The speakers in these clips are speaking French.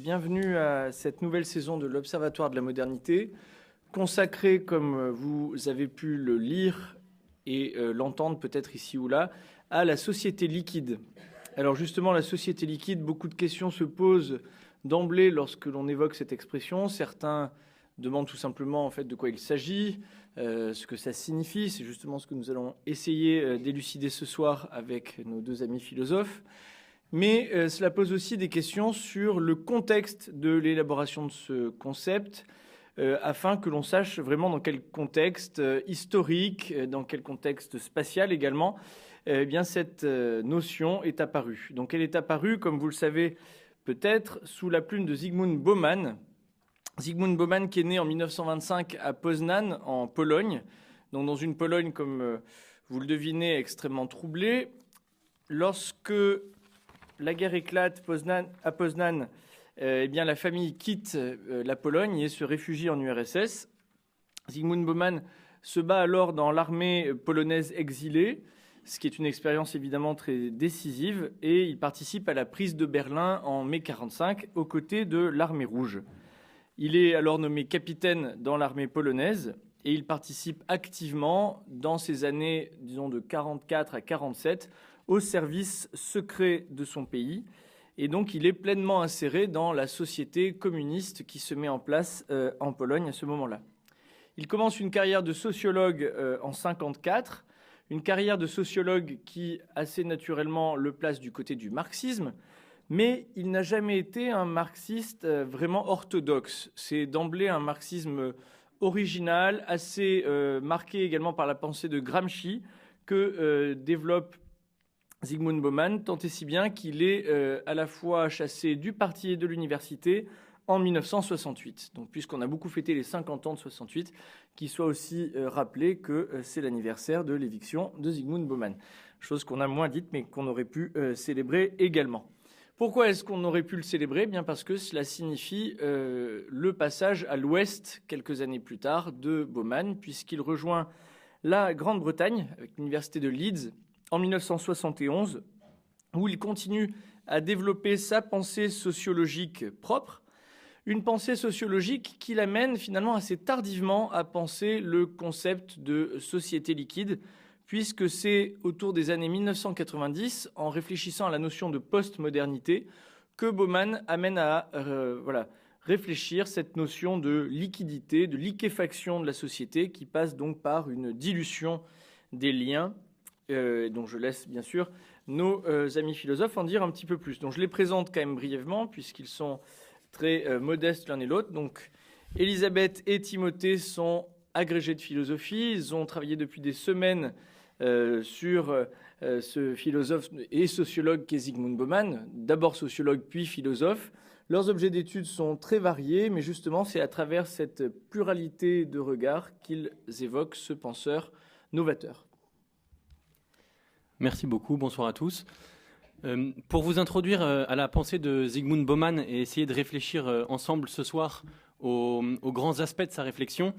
bienvenue à cette nouvelle saison de l'Observatoire de la modernité, consacrée, comme vous avez pu le lire et l'entendre peut-être ici ou là, à la société liquide. Alors justement, la société liquide, beaucoup de questions se posent d'emblée lorsque l'on évoque cette expression. Certains demandent tout simplement en fait de quoi il s'agit, ce que ça signifie. C'est justement ce que nous allons essayer d'élucider ce soir avec nos deux amis philosophes. Mais cela pose aussi des questions sur le contexte de l'élaboration de ce concept, afin que l'on sache vraiment dans quel contexte historique, dans quel contexte spatial également, eh bien cette notion est apparue. Donc elle est apparue, comme vous le savez peut-être, sous la plume de Zygmunt Bauman. Zygmunt Bauman qui est né en 1925 à Poznań, en Pologne, donc dans une Pologne, comme vous le devinez, extrêmement troublée. Lorsque la guerre éclate à Poznań, eh bien, la famille quitte la Pologne et se réfugie en URSS. Zygmunt Bauman se bat alors dans l'armée polonaise exilée, ce qui est une expérience évidemment très décisive, et il participe à la prise de Berlin en mai 1945 aux côtés de l'armée rouge. Il est alors nommé capitaine dans l'armée polonaise et il participe activement dans ces années, disons de 1944 à 1947, au service secret de son pays. Et donc, il est pleinement inséré dans la société communiste qui se met en place en Pologne à ce moment-là. Il commence une carrière de sociologue en 1954, une carrière de sociologue qui, assez naturellement, le place du côté du marxisme, mais il n'a jamais été un marxiste vraiment orthodoxe. C'est d'emblée un marxisme original, assez marqué également par la pensée de Gramsci, que développe Zygmunt Bauman, tant et si bien qu'il est à la fois chassé du parti et de l'université en 1968. Donc, puisqu'on a beaucoup fêté les 50 ans de 68, qu'il soit aussi rappelé que c'est l'anniversaire de l'éviction de Zygmunt Bauman. Chose qu'on a moins dite, mais qu'on aurait pu célébrer également. Pourquoi est-ce qu'on aurait pu le célébrer ? Bien parce que cela signifie le passage à l'ouest, quelques années plus tard, de Bauman, puisqu'il rejoint la Grande-Bretagne, avec l'université de Leeds, en 1971, où il continue à développer sa pensée sociologique propre, une pensée sociologique qui l'amène finalement assez tardivement à penser le concept de société liquide, puisque c'est autour des années 1990, en réfléchissant à la notion de postmodernité, que Bauman amène à réfléchir cette notion de liquidité, de liquéfaction de la société, qui passe donc par une dilution des liens, dont je laisse bien sûr nos amis philosophes en dire un petit peu plus. Donc je les présente quand même brièvement, puisqu'ils sont très modestes l'un et l'autre. Donc Elisabeth et Timothée sont agrégés de philosophie. Ils ont travaillé depuis des semaines sur ce philosophe et sociologue qu'est Zygmunt Bauman, d'abord sociologue puis philosophe. Leurs objets d'études sont très variés, mais justement c'est à travers cette pluralité de regards qu'ils évoquent ce penseur novateur. Merci beaucoup, bonsoir à tous. Pour vous introduire à la pensée de Zygmunt Bauman et essayer de réfléchir ensemble ce soir aux grands aspects de sa réflexion,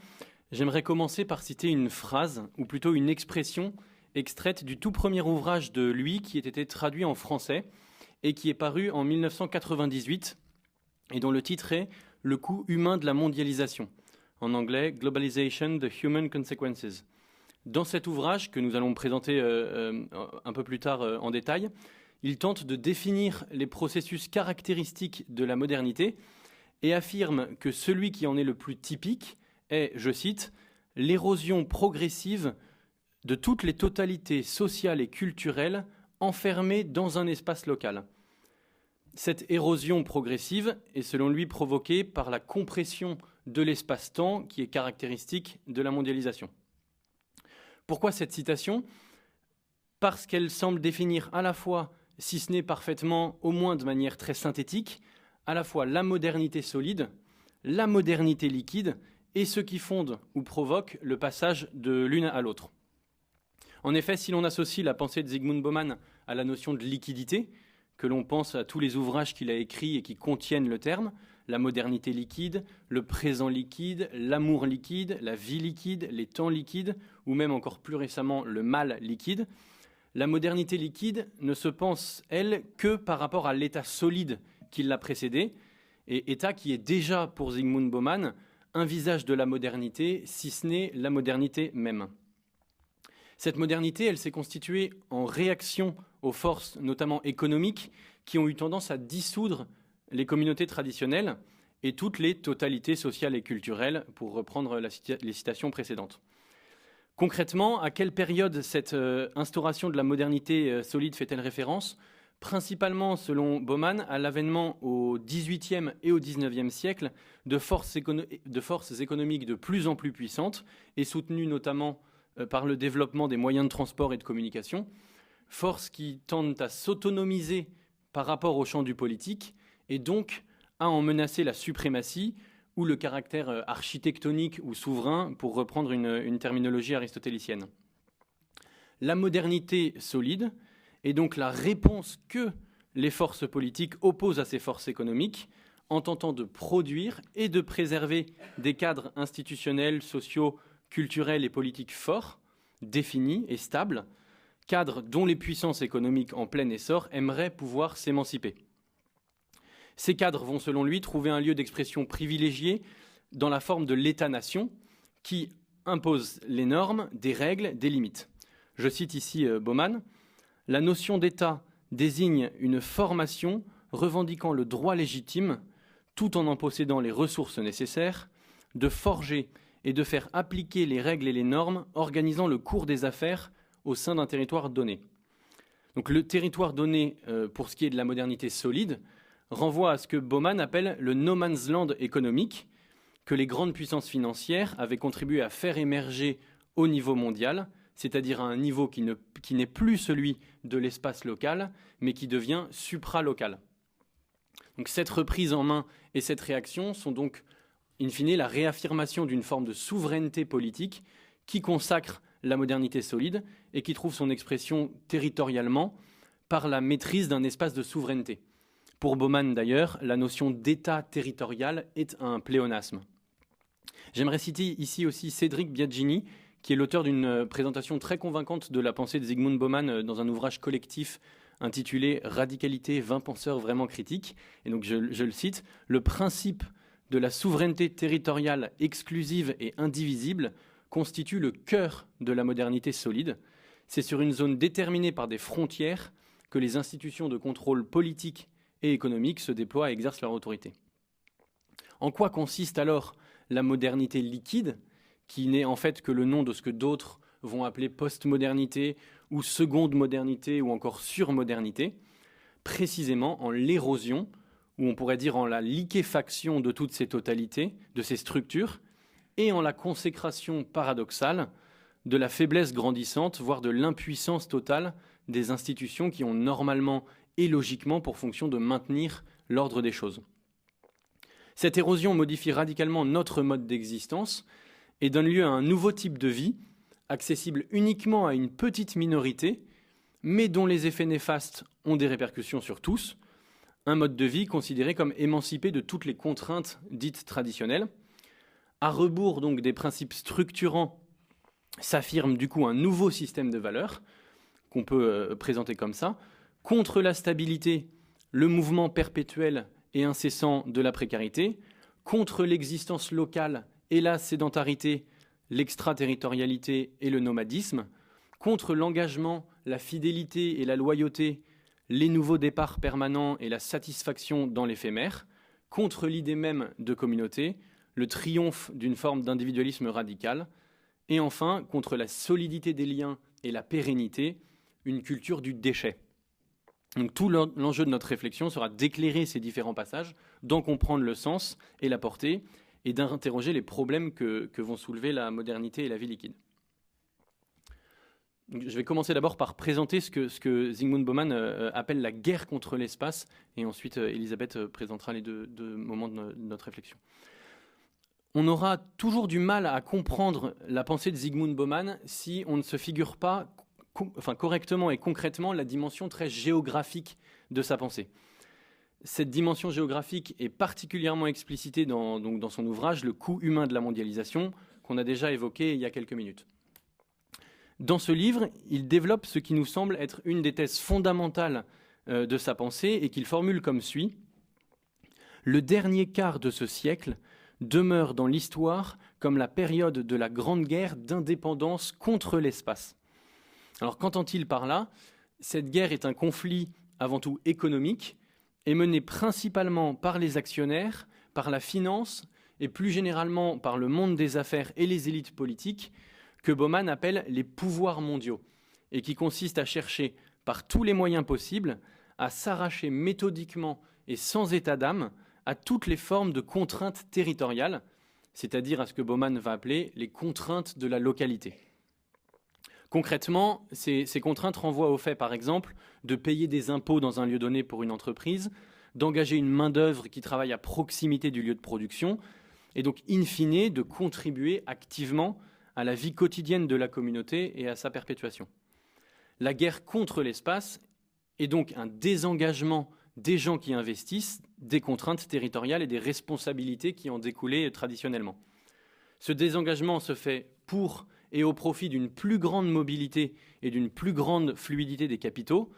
j'aimerais commencer par citer une phrase, ou plutôt une expression, extraite du tout premier ouvrage de lui qui a été traduit en français et qui est paru en 1998 et dont le titre est « Le coût humain de la mondialisation », en anglais « Globalization, the Human Consequences ». Dans cet ouvrage, que nous allons présenter un peu plus tard en détail, il tente de définir les processus caractéristiques de la modernité et affirme que celui qui en est le plus typique est, je cite, « l'érosion progressive de toutes les totalités sociales et culturelles enfermées dans un espace local ». Cette érosion progressive est selon lui provoquée par la compression de l'espace-temps qui est caractéristique de la mondialisation. Pourquoi cette citation ? Parce qu'elle semble définir à la fois, si ce n'est parfaitement, au moins de manière très synthétique, à la fois la modernité solide, la modernité liquide et ce qui fonde ou provoque le passage de l'une à l'autre. En effet, si l'on associe la pensée de Zygmunt Bauman à la notion de liquidité, que l'on pense à tous les ouvrages qu'il a écrits et qui contiennent le terme, la modernité liquide, le présent liquide, l'amour liquide, la vie liquide, les temps liquides, ou même encore plus récemment le mal liquide, la modernité liquide ne se pense, elle, que par rapport à l'état solide qui l'a précédé, et État qui est déjà, pour Zygmunt Bauman, un visage de la modernité, si ce n'est la modernité même. Cette modernité, elle s'est constituée en réaction aux forces, notamment économiques, qui ont eu tendance à dissoudre les communautés traditionnelles et toutes les totalités sociales et culturelles, pour reprendre les citations précédentes. Concrètement, à quelle période cette instauration de la modernité solide fait-elle référence ? Principalement, selon Bauman, à l'avènement au XVIIIe et au XIXe siècle de forces économiques de plus en plus puissantes et soutenues notamment par le développement des moyens de transport et de communication, forces qui tendent à s'autonomiser par rapport au champ du politique et donc à en menacer la suprématie ou le caractère architectonique ou souverain, pour reprendre une terminologie aristotélicienne. La modernité solide est donc la réponse que les forces politiques opposent à ces forces économiques en tentant de produire et de préserver des cadres institutionnels, sociaux, culturels et politiques forts, définis et stables, cadres dont les puissances économiques en plein essor aimeraient pouvoir s'émanciper. Ces cadres vont, selon lui, trouver un lieu d'expression privilégié dans la forme de l'État-nation qui impose les normes, des règles, des limites. Je cite ici Bauman. « La notion d'État désigne une formation revendiquant le droit légitime, tout en possédant les ressources nécessaires, de forger et de faire appliquer les règles et les normes organisant le cours des affaires au sein d'un territoire donné. » Donc le territoire donné, pour ce qui est de la modernité solide, renvoie à ce que Bauman appelle le no man's land économique, que les grandes puissances financières avaient contribué à faire émerger au niveau mondial, c'est-à-dire à un niveau qui n'est plus celui de l'espace local, mais qui devient supralocal. Donc cette reprise en main et cette réaction sont donc, in fine, la réaffirmation d'une forme de souveraineté politique qui consacre la modernité solide et qui trouve son expression territorialement par la maîtrise d'un espace de souveraineté. Pour Bauman, d'ailleurs, la notion d'État territorial est un pléonasme. J'aimerais citer ici aussi Cédric Biagini, qui est l'auteur d'une présentation très convaincante de la pensée de Zygmunt Bauman dans un ouvrage collectif intitulé « Radicalité, 20 penseurs vraiment critiques ». Et donc je le cite, « Le principe de la souveraineté territoriale exclusive et indivisible constitue le cœur de la modernité solide. C'est sur une zone déterminée par des frontières que les institutions de contrôle politique et économique se déploient et exercent leur autorité. » En quoi consiste alors la modernité liquide, qui n'est en fait que le nom de ce que d'autres vont appeler postmodernité ou seconde modernité ou encore surmodernité, précisément en l'érosion, ou on pourrait dire en la liquéfaction de toutes ces totalités, de ces structures, et en la consécration paradoxale de la faiblesse grandissante, voire de l'impuissance totale des institutions qui ont normalement et logiquement pour fonction de maintenir l'ordre des choses. Cette érosion modifie radicalement notre mode d'existence et donne lieu à un nouveau type de vie, accessible uniquement à une petite minorité, mais dont les effets néfastes ont des répercussions sur tous, un mode de vie considéré comme émancipé de toutes les contraintes dites traditionnelles. À rebours donc des principes structurants, s'affirme du coup un nouveau système de valeurs, qu'on peut présenter comme ça, contre la stabilité, le mouvement perpétuel et incessant de la précarité, contre l'existence locale et la sédentarité, l'extraterritorialité et le nomadisme, contre l'engagement, la fidélité et la loyauté, les nouveaux départs permanents et la satisfaction dans l'éphémère, contre l'idée même de communauté, le triomphe d'une forme d'individualisme radical, et enfin contre la solidité des liens et la pérennité, une culture du déchet. Donc tout l'enjeu de notre réflexion sera d'éclairer ces différents passages, d'en comprendre le sens et la portée, et d'interroger les problèmes que vont soulever la modernité et la vie liquide. Donc, je vais commencer d'abord par présenter ce que Zygmunt Bauman appelle la guerre contre l'espace, et ensuite Elisabeth présentera les deux moments de notre réflexion. On aura toujours du mal à comprendre la pensée de Zygmunt Bauman si on ne se figure pas correctement et concrètement la dimension très géographique de sa pensée. Cette dimension géographique est particulièrement explicitée dans son ouvrage « Le coût humain de la mondialisation » qu'on a déjà évoqué il y a quelques minutes. Dans ce livre, il développe ce qui nous semble être une des thèses fondamentales de sa pensée et qu'il formule comme suit. le dernier quart de ce siècle demeure dans l'histoire comme la période de la Grande Guerre d'indépendance contre l'espace. Alors qu'entend-il par là ? Cette guerre est un conflit avant tout économique et mené principalement par les actionnaires, par la finance et plus généralement par le monde des affaires et les élites politiques que Bauman appelle les pouvoirs mondiaux et qui consiste à chercher par tous les moyens possibles à s'arracher méthodiquement et sans état d'âme à toutes les formes de contraintes territoriales, c'est-à-dire à ce que Bauman va appeler les contraintes de la localité. Concrètement, ces contraintes renvoient au fait, par exemple, de payer des impôts dans un lieu donné pour une entreprise, d'engager une main-d'œuvre qui travaille à proximité du lieu de production, et donc, in fine, de contribuer activement à la vie quotidienne de la communauté et à sa perpétuation. La guerre contre l'espace est donc un désengagement des gens qui investissent, des contraintes territoriales et des responsabilités qui en découlaient traditionnellement. Ce désengagement se fait pour et au profit d'une plus grande mobilité et d'une plus grande fluidité des capitaux,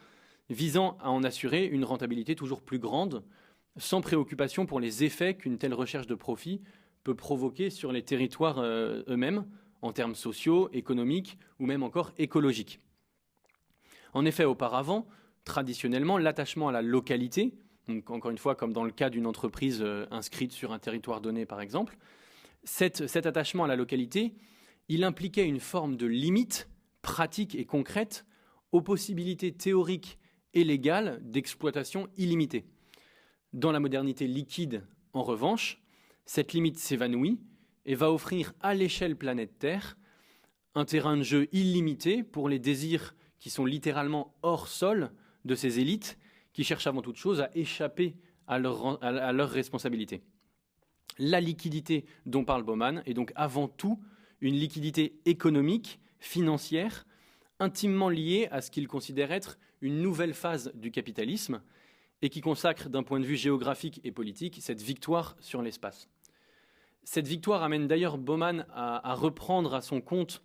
visant à en assurer une rentabilité toujours plus grande, sans préoccupation pour les effets qu'une telle recherche de profit peut provoquer sur les territoires eux-mêmes, en termes sociaux, économiques ou même encore écologiques. En effet, auparavant, traditionnellement, l'attachement à la localité, donc encore une fois comme dans le cas d'une entreprise inscrite sur un territoire donné par exemple, cet attachement à la localité, il impliquait une forme de limite pratique et concrète aux possibilités théoriques et légales d'exploitation illimitée. Dans la modernité liquide, en revanche, cette limite s'évanouit et va offrir à l'échelle planète Terre un terrain de jeu illimité pour les désirs qui sont littéralement hors sol de ces élites qui cherchent avant toute chose à échapper à leurs responsabilités. La liquidité dont parle Bauman est donc avant tout une liquidité économique, financière, intimement liée à ce qu'il considère être une nouvelle phase du capitalisme et qui consacre d'un point de vue géographique et politique cette victoire sur l'espace. Cette victoire amène d'ailleurs Bauman à reprendre à son compte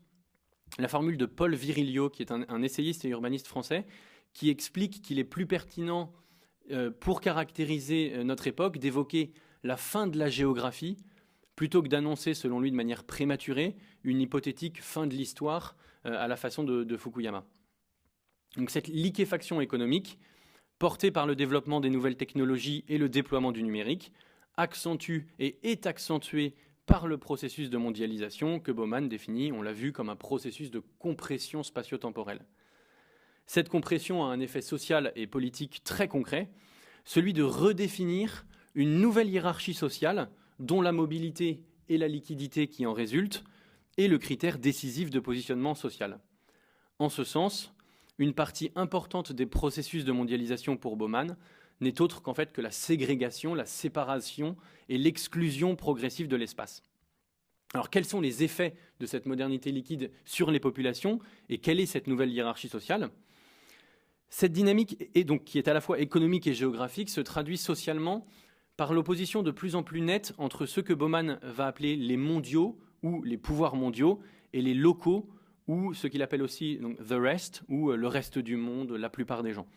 la formule de Paul Virilio, qui est un essayiste et urbaniste français, qui explique qu'il est plus pertinent pour caractériser notre époque d'évoquer la fin de la géographie plutôt que d'annoncer, selon lui, de manière prématurée, une hypothétique fin de l'histoire à la façon de Fukuyama. Donc cette liquéfaction économique, portée par le développement des nouvelles technologies et le déploiement du numérique, accentue et est accentuée par le processus de mondialisation que Bauman définit, on l'a vu, comme un processus de compression spatio-temporelle. Cette compression a un effet social et politique très concret, celui de redéfinir une nouvelle hiérarchie sociale dont la mobilité et la liquidité qui en résultent est le critère décisif de positionnement social. En ce sens, une partie importante des processus de mondialisation pour Bauman n'est autre qu'en fait que la ségrégation, la séparation et l'exclusion progressive de l'espace. Alors quels sont les effets de cette modernité liquide sur les populations et quelle est cette nouvelle hiérarchie sociale ? Cette dynamique, qui est à la fois économique et géographique, se traduit socialement par l'opposition de plus en plus nette entre ceux que Bauman va appeler les mondiaux ou les pouvoirs mondiaux et les locaux ou ce qu'il appelle aussi donc, the rest ou le reste du monde, la plupart des gens.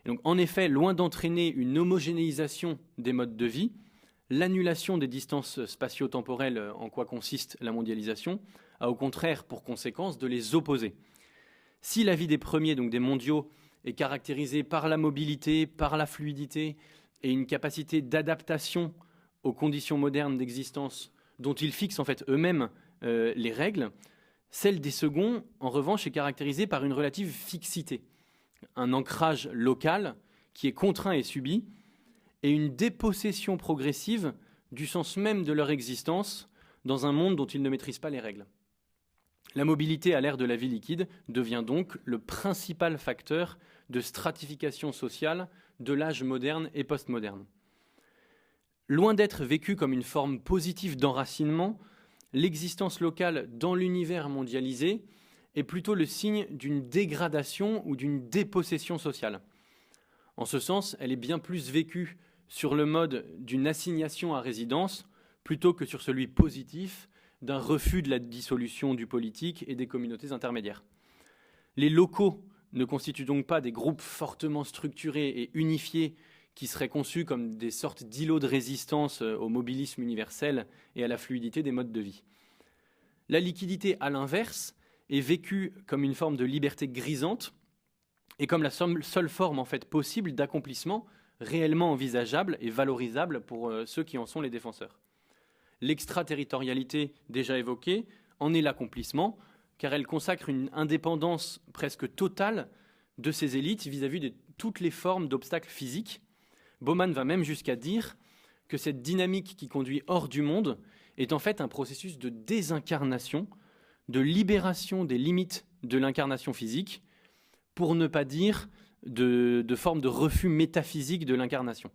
Et donc, en effet, loin d'entraîner une homogénéisation des modes de vie, l'annulation des distances spatio-temporelles en quoi consiste la mondialisation a au contraire pour conséquence de les opposer. Si la vie des premiers, donc des mondiaux, est caractérisée par la mobilité, par la fluidité et une capacité d'adaptation aux conditions modernes d'existence dont ils fixent en fait eux-mêmes les règles, celle des seconds, en revanche, est caractérisée par une relative fixité, un ancrage local qui est contraint et subi, et une dépossession progressive du sens même de leur existence dans un monde dont ils ne maîtrisent pas les règles. La mobilité à l'ère de la vie liquide devient donc le principal facteur de stratification sociale de l'âge moderne et postmoderne. Loin d'être vécue comme une forme positive d'enracinement, l'existence locale dans l'univers mondialisé est plutôt le signe d'une dégradation ou d'une dépossession sociale. En ce sens, elle est bien plus vécue sur le mode d'une assignation à résidence plutôt que sur celui positif d'un refus de la dissolution du politique et des communautés intermédiaires. Les locaux ne constituent donc pas des groupes fortement structurés et unifiés qui seraient conçus comme des sortes d'îlots de résistance au mobilisme universel et à la fluidité des modes de vie. La liquidité, à l'inverse, est vécue comme une forme de liberté grisante et comme la seule forme en fait possible d'accomplissement réellement envisageable et valorisable pour ceux qui en sont les défenseurs. L'extraterritorialité, déjà évoquée, en est l'accomplissement, car elle consacre une indépendance presque totale de ces élites vis-à-vis de toutes les formes d'obstacles physiques. Bauman va même jusqu'à dire que cette dynamique qui conduit hors du monde est en fait un processus de désincarnation, de libération des limites de l'incarnation physique, pour ne pas dire de forme de refus métaphysique de l'incarnation.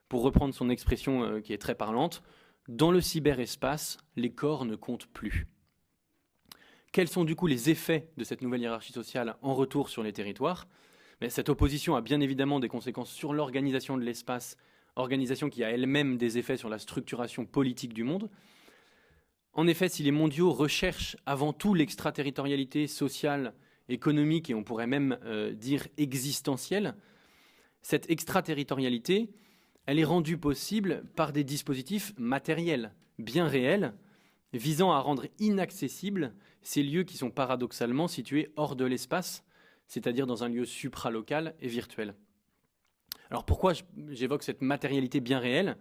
Pour reprendre son expression qui est très parlante, dans le cyberespace, les corps ne comptent plus. Quels sont du coup les effets de cette nouvelle hiérarchie sociale en retour sur les territoires ? Mais cette opposition a bien évidemment des conséquences sur l'organisation de l'espace, organisation qui a elle-même des effets sur la structuration politique du monde. En effet, si les mondiaux recherchent avant tout l'extraterritorialité sociale, économique et on pourrait même dire existentielle, cette extraterritorialité, elle est rendue possible par des dispositifs matériels, bien réels, visant à rendre inaccessibles ces lieux qui sont paradoxalement situés hors de l'espace, c'est-à-dire dans un lieu supralocal et virtuel. Alors pourquoi j'évoque cette matérialité bien réelle ?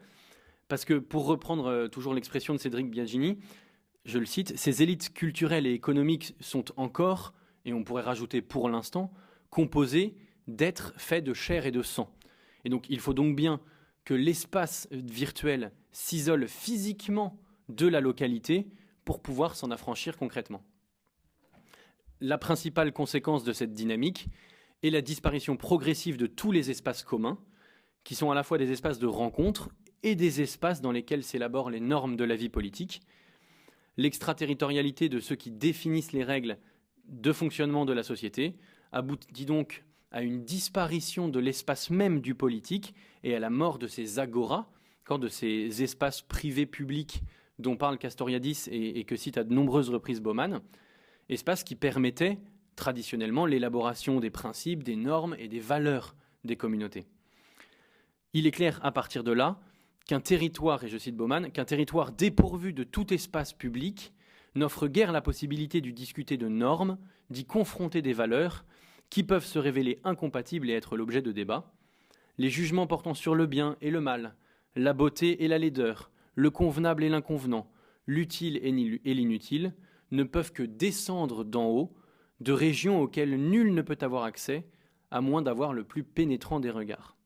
Parce que, pour reprendre toujours l'expression de Cédric Biagini, je le cite, « Ces élites culturelles et économiques sont encore, et on pourrait rajouter pour l'instant, composées d'êtres faits de chair et de sang. » Et donc il faut donc bien que l'espace virtuel s'isole physiquement de la localité pour pouvoir s'en affranchir concrètement. La principale conséquence de cette dynamique est la disparition progressive de tous les espaces communs, qui sont à la fois des espaces de rencontre et des espaces dans lesquels s'élaborent les normes de la vie politique. L'extraterritorialité de ceux qui définissent les règles de fonctionnement de la société aboutit donc à une disparition de l'espace même du politique et à la mort de ces agoras, de ces espaces privés publics dont parle Castoriadis et que cite à de nombreuses reprises Bauman, espaces qui permettaient traditionnellement l'élaboration des principes, des normes et des valeurs des communautés. Il est clair à partir de là qu'un territoire, et je cite Bauman, qu'un territoire dépourvu de tout espace public n'offre guère la possibilité d'y discuter de normes, d'y confronter des valeurs qui peuvent se révéler incompatibles et être l'objet de débats. Les jugements portant sur le bien et le mal, la beauté et la laideur, le convenable et l'inconvenant, l'utile et l'inutile, ne peuvent que descendre d'en haut, de régions auxquelles nul ne peut avoir accès, à moins d'avoir le plus pénétrant des regards.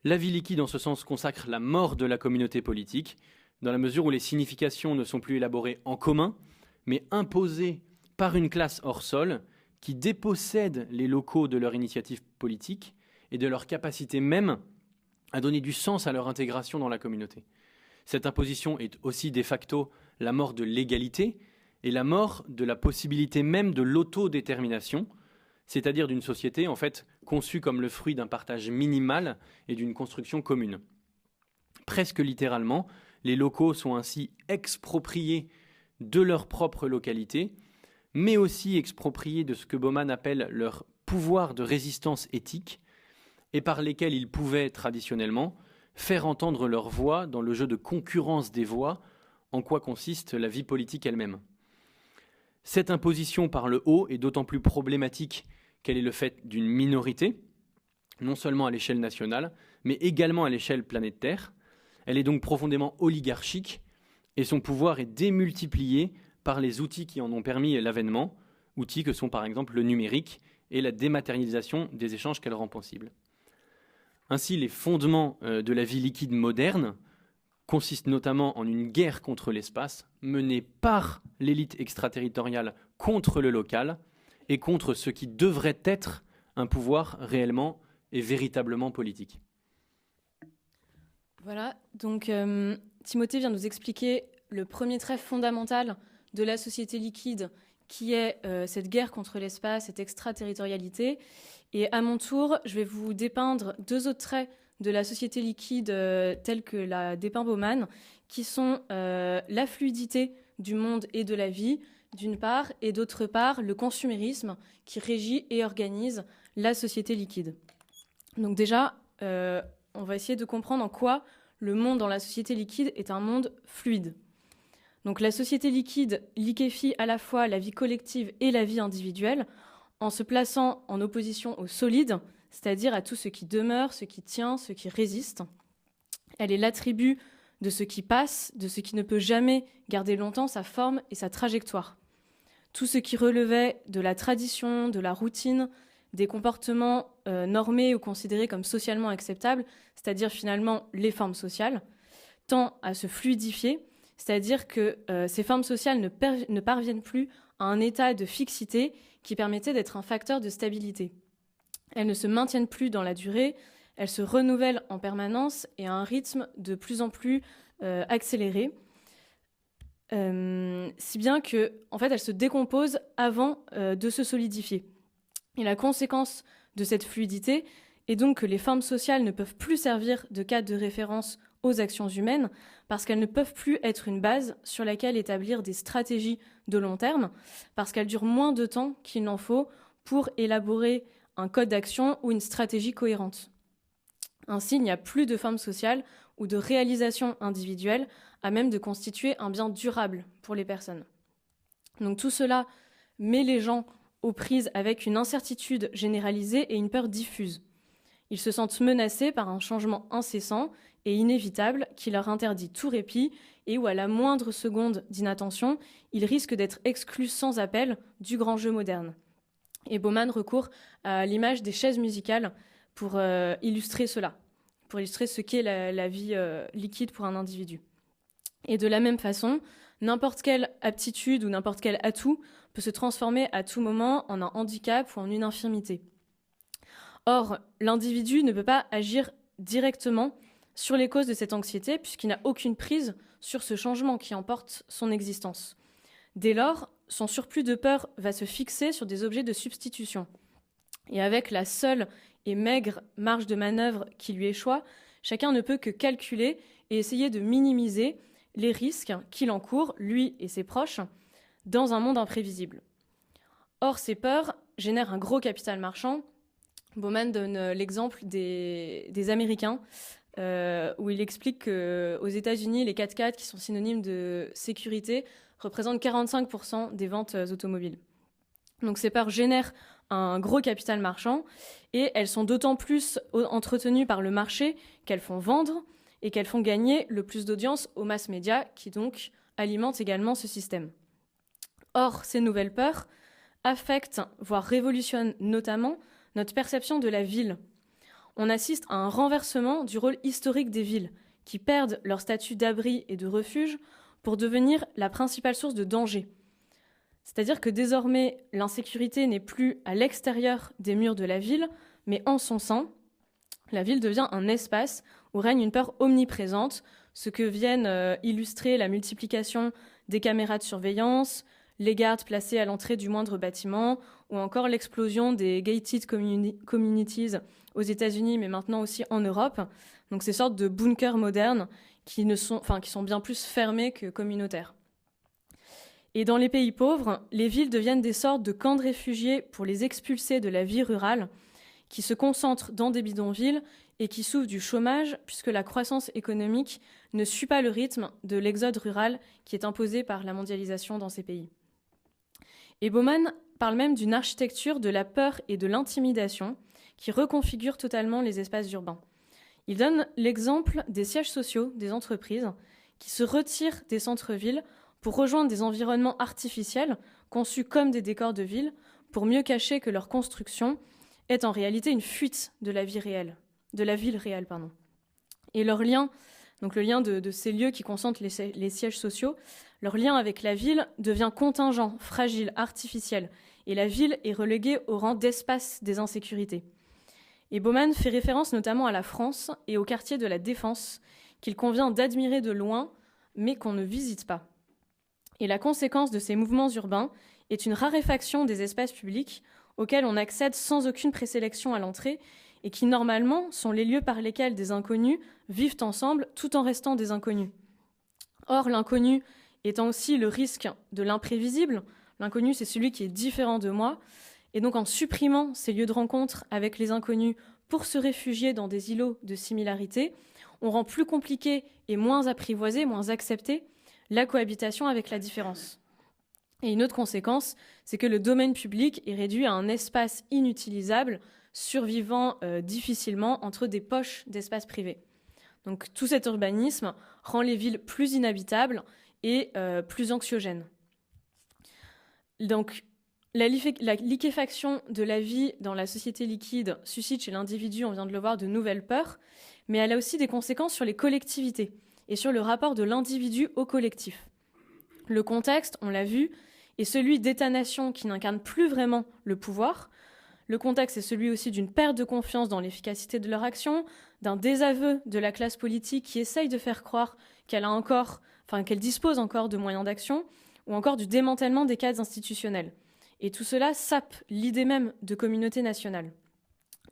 La vie liquide, en ce sens, consacre la mort de la communauté politique, dans la mesure où les significations ne sont plus élaborées en commun, mais imposées par une classe hors sol qui dépossède les locaux de leur initiative politique et de leur capacité même à donner du sens à leur intégration dans la communauté. Cette imposition est aussi de facto la mort de l'égalité et la mort de la possibilité même de l'autodétermination, c'est-à-dire d'une société en fait conçue comme le fruit d'un partage minimal et d'une construction commune. Presque littéralement, les locaux sont ainsi expropriés de leur propre localité, mais aussi expropriés de ce que Bauman appelle leur pouvoir de résistance éthique, et par lesquels ils pouvaient traditionnellement faire entendre leur voix dans le jeu de concurrence des voix, en quoi consiste la vie politique elle-même. Cette imposition par le haut est d'autant plus problématique qu'elle est le fait d'une minorité, non seulement à l'échelle nationale, mais également à l'échelle planétaire. Elle est donc profondément oligarchique, et son pouvoir est démultiplié par les outils qui en ont permis l'avènement, outils que sont par exemple le numérique et la dématérialisation des échanges qu'elle rend possible. Ainsi, les fondements de la vie liquide moderne consistent notamment en une guerre contre l'espace menée par l'élite extraterritoriale contre le local et contre ce qui devrait être un pouvoir réellement et véritablement politique. Voilà, donc Timothée vient nous expliquer le premier trait fondamental de la société liquide qui est cette guerre contre l'espace, cette extraterritorialité. Et à mon tour, je vais vous dépeindre deux autres traits de la société liquide telle que la dépeint Bauman, qui sont la fluidité du monde et de la vie, d'une part, et d'autre part, le consumérisme qui régit et organise la société liquide. Donc déjà, on va essayer de comprendre en quoi le monde dans la société liquide est un monde fluide. Donc la société liquide liquéfie à la fois la vie collective et la vie individuelle en se plaçant en opposition au solide, c'est-à-dire à tout ce qui demeure, ce qui tient, ce qui résiste. Elle est l'attribut de ce qui passe, de ce qui ne peut jamais garder longtemps sa forme et sa trajectoire. Tout ce qui relevait de la tradition, de la routine, des comportements normés ou considérés comme socialement acceptables, c'est-à-dire finalement les formes sociales, tend à se fluidifier, c'est-à-dire que ces formes sociales ne parviennent plus à un état de fixité qui permettait d'être un facteur de stabilité. Elles ne se maintiennent plus dans la durée, elles se renouvellent en permanence et à un rythme de plus en plus accéléré, si bien que, en fait, elles se décomposent avant de se solidifier. Et la conséquence de cette fluidité est donc que les formes sociales ne peuvent plus servir de cadre de référence aux actions humaines parce qu'elles ne peuvent plus être une base sur laquelle établir des stratégies de long terme, parce qu'elles durent moins de temps qu'il n'en faut pour élaborer un code d'action ou une stratégie cohérente. Ainsi, il n'y a plus de forme sociale ou de réalisation individuelle à même de constituer un bien durable pour les personnes. Donc tout cela met les gens aux prises avec une incertitude généralisée et une peur diffuse. Ils se sentent menacés par un changement incessant et inévitable qui leur interdit tout répit et où, à la moindre seconde d'inattention, ils risquent d'être exclus sans appel du grand jeu moderne. Et Bauman recourt à l'image des chaises musicales pour illustrer cela, pour illustrer ce qu'est la vie liquide pour un individu. Et de la même façon, n'importe quelle aptitude ou n'importe quel atout peut se transformer à tout moment en un handicap ou en une infirmité. Or, l'individu ne peut pas agir directement sur les causes de cette anxiété puisqu'il n'a aucune prise sur ce changement qui emporte son existence. Dès lors, son surplus de peur va se fixer sur des objets de substitution. Et avec la seule et maigre marge de manœuvre qui lui échoit, chacun ne peut que calculer et essayer de minimiser les risques qu'il encourt, lui et ses proches, dans un monde imprévisible. Or, ces peurs génèrent un gros capital marchand. Bauman donne l'exemple des Américains, où il explique qu'aux États-Unis, les 4x4, qui sont synonymes de sécurité, représentent 45% des ventes automobiles. Donc ces peurs génèrent un gros capital marchand et elles sont d'autant plus entretenues par le marché qu'elles font vendre et qu'elles font gagner le plus d'audience aux masses médias qui donc alimentent également ce système. Or, ces nouvelles peurs affectent, voire révolutionnent notamment notre perception de la ville. On assiste à un renversement du rôle historique des villes qui perdent leur statut d'abri et de refuge pour devenir la principale source de danger. C'est-à-dire que désormais, l'insécurité n'est plus à l'extérieur des murs de la ville, mais en son sein. La ville devient un espace où règne une peur omniprésente, ce que viennent illustrer la multiplication des caméras de surveillance, les gardes placés à l'entrée du moindre bâtiment, ou encore l'explosion des gated communities aux États-Unis, mais maintenant aussi en Europe. Donc ces sortes de bunkers modernes qui sont bien plus fermés que communautaires. Et dans les pays pauvres, les villes deviennent des sortes de camps de réfugiés pour les expulser de la vie rurale, qui se concentrent dans des bidonvilles et qui souffrent du chômage, puisque la croissance économique ne suit pas le rythme de l'exode rural qui est imposé par la mondialisation dans ces pays. Et Bauman parle même d'une architecture de la peur et de l'intimidation qui reconfigure totalement les espaces urbains. Il donne l'exemple des sièges sociaux des entreprises qui se retirent des centres-villes pour rejoindre des environnements artificiels conçus comme des décors de ville pour mieux cacher que leur construction est en réalité une fuite de la vie réelle, de la ville réelle, pardon. Et leur lien, donc le lien de ces lieux qui concentrent les sièges sociaux, leur lien avec la ville devient contingent, fragile, artificiel, et la ville est reléguée au rang d'espace des insécurités. Et Bauman fait référence notamment à la France et au quartier de la Défense, qu'il convient d'admirer de loin, mais qu'on ne visite pas. Et la conséquence de ces mouvements urbains est une raréfaction des espaces publics auxquels on accède sans aucune présélection à l'entrée et qui, normalement, sont les lieux par lesquels des inconnus vivent ensemble tout en restant des inconnus. Or, l'inconnu étant aussi le risque de l'imprévisible, l'inconnu, c'est celui qui est différent de moi, et donc en supprimant ces lieux de rencontre avec les inconnus pour se réfugier dans des îlots de similarité, on rend plus compliqué et moins apprivoisé, moins accepté la cohabitation avec la différence. Et une autre conséquence, c'est que le domaine public est réduit à un espace inutilisable, survivant difficilement entre des poches d'espace privé. Donc tout cet urbanisme rend les villes plus inhabitables et plus anxiogènes. Donc la liquéfaction de la vie dans la société liquide suscite chez l'individu, on vient de le voir, de nouvelles peurs, mais elle a aussi des conséquences sur les collectivités et sur le rapport de l'individu au collectif. Le contexte, on l'a vu, est celui d'États-nations qui n'incarnent plus vraiment le pouvoir. Le contexte est celui aussi d'une perte de confiance dans l'efficacité de leur action, d'un désaveu de la classe politique qui essaye de faire croire qu'elle dispose encore de moyens d'action, ou encore du démantèlement des cadres institutionnels. Et tout cela sape l'idée même de communauté nationale.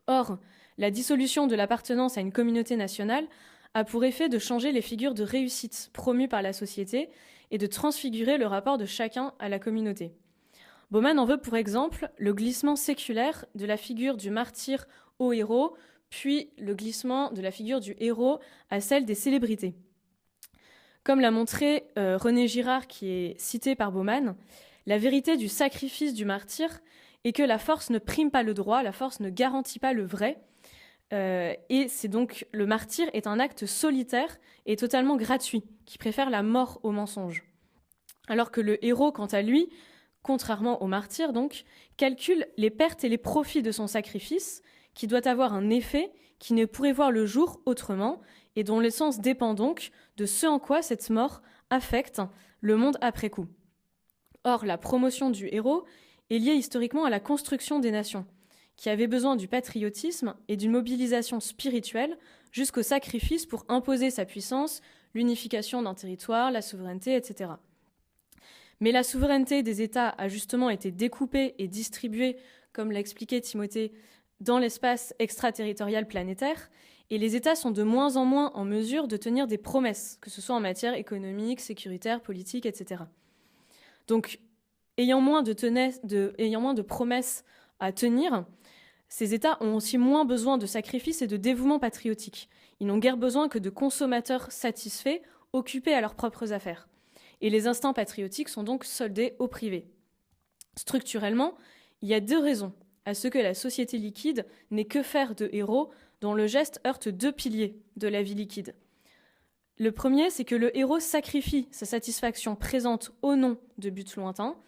Or, la dissolution de l'appartenance à une communauté nationale a pour effet de changer les figures de réussite promues par la société et de transfigurer le rapport de chacun à la communauté. Bauman en veut pour exemple le glissement séculaire de la figure du martyr au héros, puis le glissement de la figure du héros à celle des célébrités. Comme l'a montré René Girard, qui est cité par Bauman, la vérité du sacrifice du martyr est que la force ne prime pas le droit, la force ne garantit pas le vrai, et c'est donc le martyr est un acte solitaire et totalement gratuit, qui préfère la mort au mensonge. Alors que le héros, quant à lui, contrairement au martyr donc, calcule les pertes et les profits de son sacrifice, qui doit avoir un effet qui ne pourrait voir le jour autrement, et dont l'essence dépend donc de ce en quoi cette mort affecte le monde après coup. Or, la promotion du héros est liée historiquement à la construction des nations, qui avaient besoin du patriotisme et d'une mobilisation spirituelle jusqu'au sacrifice pour imposer sa puissance, l'unification d'un territoire, la souveraineté, etc. Mais la souveraineté des États a justement été découpée et distribuée, comme l'a expliqué Timothée, dans l'espace extraterritorial planétaire, et les États sont de moins en moins en mesure de tenir des promesses, que ce soit en matière économique, sécuritaire, politique, etc. Donc, ayant moins de promesses à tenir, ces États ont aussi moins besoin de sacrifices et de dévouement patriotique. Ils n'ont guère besoin que de consommateurs satisfaits, occupés à leurs propres affaires. Et les instincts patriotiques sont donc soldés au privé. Structurellement, il y a 2 raisons à ce que la société liquide n'ait que faire de héros dont le geste heurte 2 piliers de la vie liquide. Le premier, c'est que le héros sacrifie sa satisfaction présente au nom de buts lointains.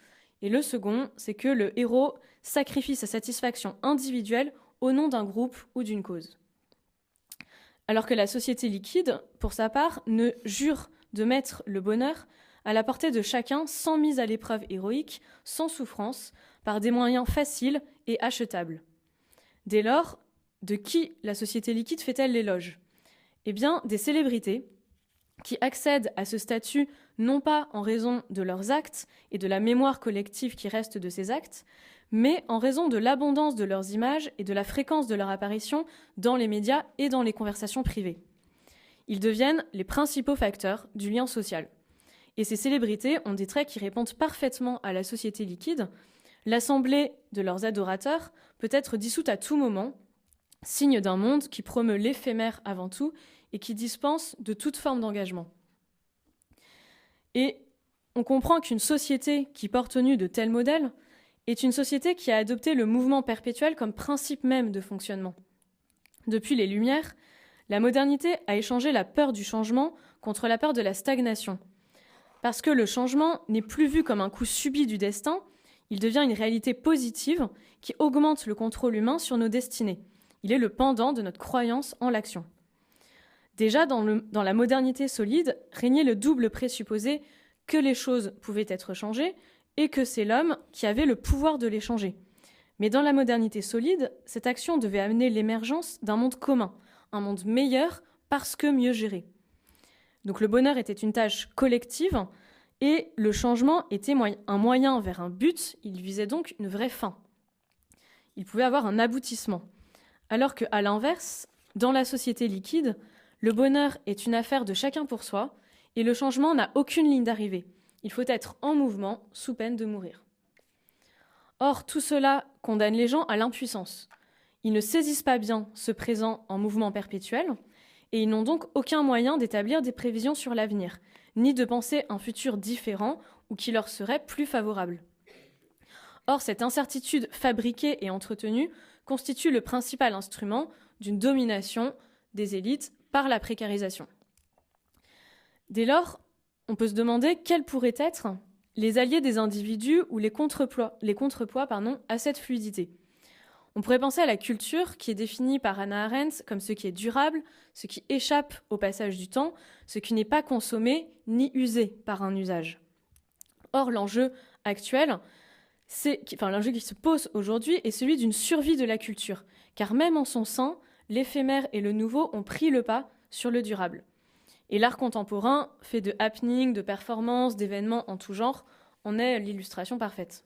Et le second, c'est que le héros sacrifie sa satisfaction individuelle au nom d'un groupe ou d'une cause. Alors que la société liquide, pour sa part, ne jure de mettre le bonheur à la portée de chacun sans mise à l'épreuve héroïque, sans souffrance, par des moyens faciles et achetables. Dès lors, de qui la société liquide fait-elle l'éloge ? Eh bien, des célébrités qui accèdent à ce statut non pas en raison de leurs actes et de la mémoire collective qui reste de ces actes, mais en raison de l'abondance de leurs images et de la fréquence de leur apparition dans les médias et dans les conversations privées. Ils deviennent les principaux facteurs du lien social. Et ces célébrités ont des traits qui répondent parfaitement à la société liquide. L'assemblée de leurs adorateurs peut être dissoute à tout moment, signe d'un monde qui promeut l'éphémère avant tout et qui dispense de toute forme d'engagement. Et on comprend qu'une société qui porte au nu de tels modèles est une société qui a adopté le mouvement perpétuel comme principe même de fonctionnement. Depuis les Lumières, la modernité a échangé la peur du changement contre la peur de la stagnation. Parce que le changement n'est plus vu comme un coup subi du destin, il devient une réalité positive qui augmente le contrôle humain sur nos destinées. Il est le pendant de notre croyance en l'action. Déjà, dans la modernité solide, régnait le double présupposé que les choses pouvaient être changées et que c'est l'homme qui avait le pouvoir de les changer. Mais dans la modernité solide, cette action devait amener l'émergence d'un monde commun, un monde meilleur parce que mieux géré. Donc le bonheur était une tâche collective et le changement était un moyen vers un but, il visait donc une vraie fin. Il pouvait avoir un aboutissement. Alors qu'à l'inverse, dans la société liquide, le bonheur est une affaire de chacun pour soi et le changement n'a aucune ligne d'arrivée. Il faut être en mouvement sous peine de mourir. Or, tout cela condamne les gens à l'impuissance. Ils ne saisissent pas bien ce présent en mouvement perpétuel et ils n'ont donc aucun moyen d'établir des prévisions sur l'avenir, ni de penser un futur différent ou qui leur serait plus favorable. Or, cette incertitude fabriquée et entretenue constitue le principal instrument d'une domination des élites par la précarisation. Dès lors, on peut se demander quels pourraient être les alliés des individus ou les contrepoids à cette fluidité. On pourrait penser à la culture qui est définie par Hannah Arendt comme ce qui est durable, ce qui échappe au passage du temps, ce qui n'est pas consommé ni usé par un usage. Or, l'enjeu actuel, l'enjeu qui se pose aujourd'hui est celui d'une survie de la culture, car même en son sein, l'éphémère et le nouveau ont pris le pas sur le durable. Et l'art contemporain, fait de happenings, de performances, d'événements en tout genre, en est l'illustration parfaite.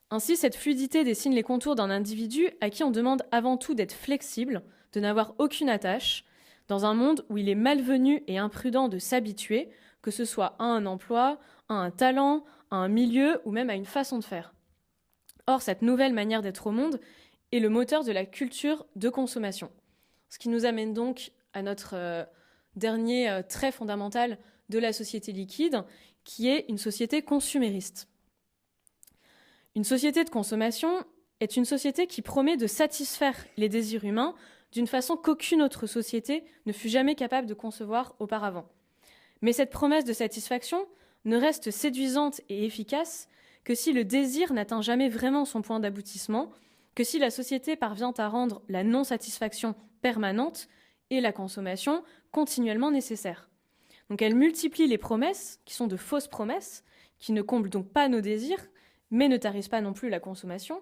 Ainsi, cette fluidité dessine les contours d'un individu à qui on demande avant tout d'être flexible, de n'avoir aucune attache, dans un monde où il est malvenu et imprudent de s'habituer, que ce soit à un emploi, à un talent, à un milieu ou même à une façon de faire. Or, cette nouvelle manière d'être au monde est le moteur de la culture de consommation. Ce qui nous amène donc à notre dernier trait fondamental de la société liquide, qui est une société consumériste. Une société de consommation est une société qui promet de satisfaire les désirs humains d'une façon qu'aucune autre société ne fut jamais capable de concevoir auparavant. Mais cette promesse de satisfaction ne reste séduisante et efficace que si le désir n'atteint jamais vraiment son point d'aboutissement, que si la société parvient à rendre la non-satisfaction permanente et la consommation continuellement nécessaire. Donc elle multiplie les promesses, qui sont de fausses promesses, qui ne comblent donc pas nos désirs, mais ne tarissent pas non plus la consommation.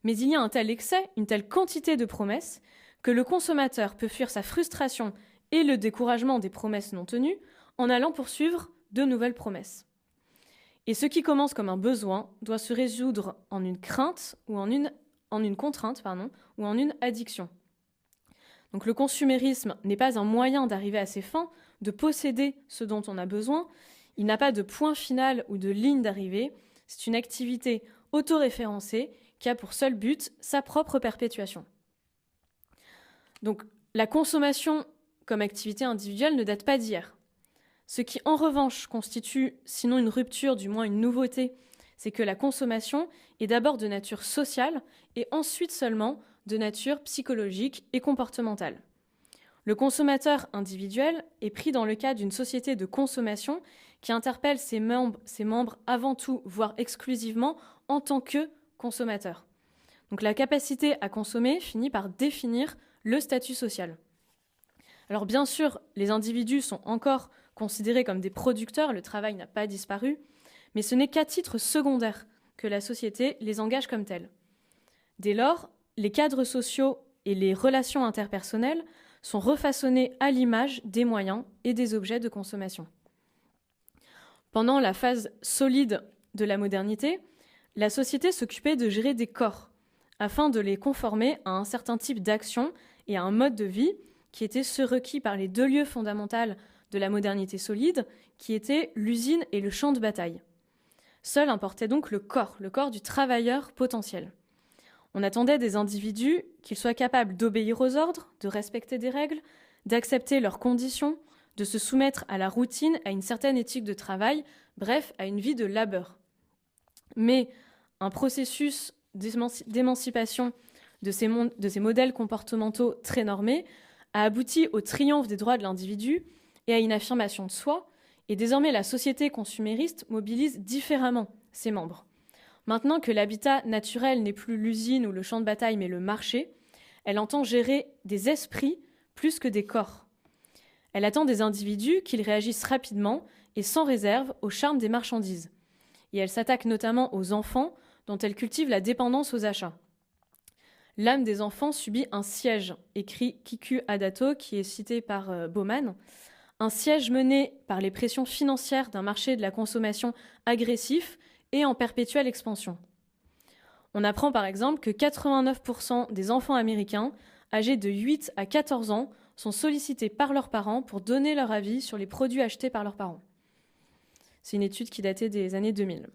Mais il y a un tel excès, une telle quantité de promesses, que le consommateur peut fuir sa frustration et le découragement des promesses non tenues en allant poursuivre de nouvelles promesses. Et ce qui commence comme un besoin doit se résoudre en une crainte ou en une contrainte, ou en une addiction. Donc le consumérisme n'est pas un moyen d'arriver à ses fins, de posséder ce dont on a besoin. Il n'a pas de point final ou de ligne d'arrivée. C'est une activité autoréférencée qui a pour seul but sa propre perpétuation. Donc la consommation comme activité individuelle ne date pas d'hier. Ce qui en revanche constitue, sinon une rupture, du moins une nouveauté, c'est que la consommation est d'abord de nature sociale et ensuite seulement de nature psychologique et comportementale. Le consommateur individuel est pris dans le cadre d'une société de consommation qui interpelle ses membres avant tout, voire exclusivement, en tant que consommateurs. Donc la capacité à consommer finit par définir le statut social. Alors bien sûr, les individus sont encore considérés comme des producteurs, le travail n'a pas disparu, mais ce n'est qu'à titre secondaire que la société les engage comme tels. Dès lors, les cadres sociaux et les relations interpersonnelles sont refaçonnés à l'image des moyens et des objets de consommation. Pendant la phase solide de la modernité, la société s'occupait de gérer des corps afin de les conformer à un certain type d'action et à un mode de vie qui était ce requis par les deux lieux fondamentaux de la modernité solide, qui étaient l'usine et le champ de bataille. Seul importait donc le corps du travailleur potentiel. On attendait des individus qu'ils soient capables d'obéir aux ordres, de respecter des règles, d'accepter leurs conditions, de se soumettre à la routine, à une certaine éthique de travail, bref, à une vie de labeur. Mais un processus d'émancipation de ces modèles comportementaux très normés a abouti au triomphe des droits de l'individu et à une affirmation de soi, et désormais la société consumériste mobilise différemment ses membres. Maintenant que l'habitat naturel n'est plus l'usine ou le champ de bataille, mais le marché, elle entend gérer des esprits plus que des corps. Elle attend des individus qu'ils réagissent rapidement et sans réserve au charme des marchandises. Et elle s'attaque notamment aux enfants, dont elle cultive la dépendance aux achats. L'âme des enfants subit un siège, écrit Kiku Adato, qui est cité par Bauman, un siège mené par les pressions financières d'un marché de la consommation agressif et en perpétuelle expansion. On apprend par exemple que 89% des enfants américains âgés de 8 à 14 ans sont sollicités par leurs parents pour donner leur avis sur les produits achetés par leurs parents. C'est une étude qui datait des années 2000.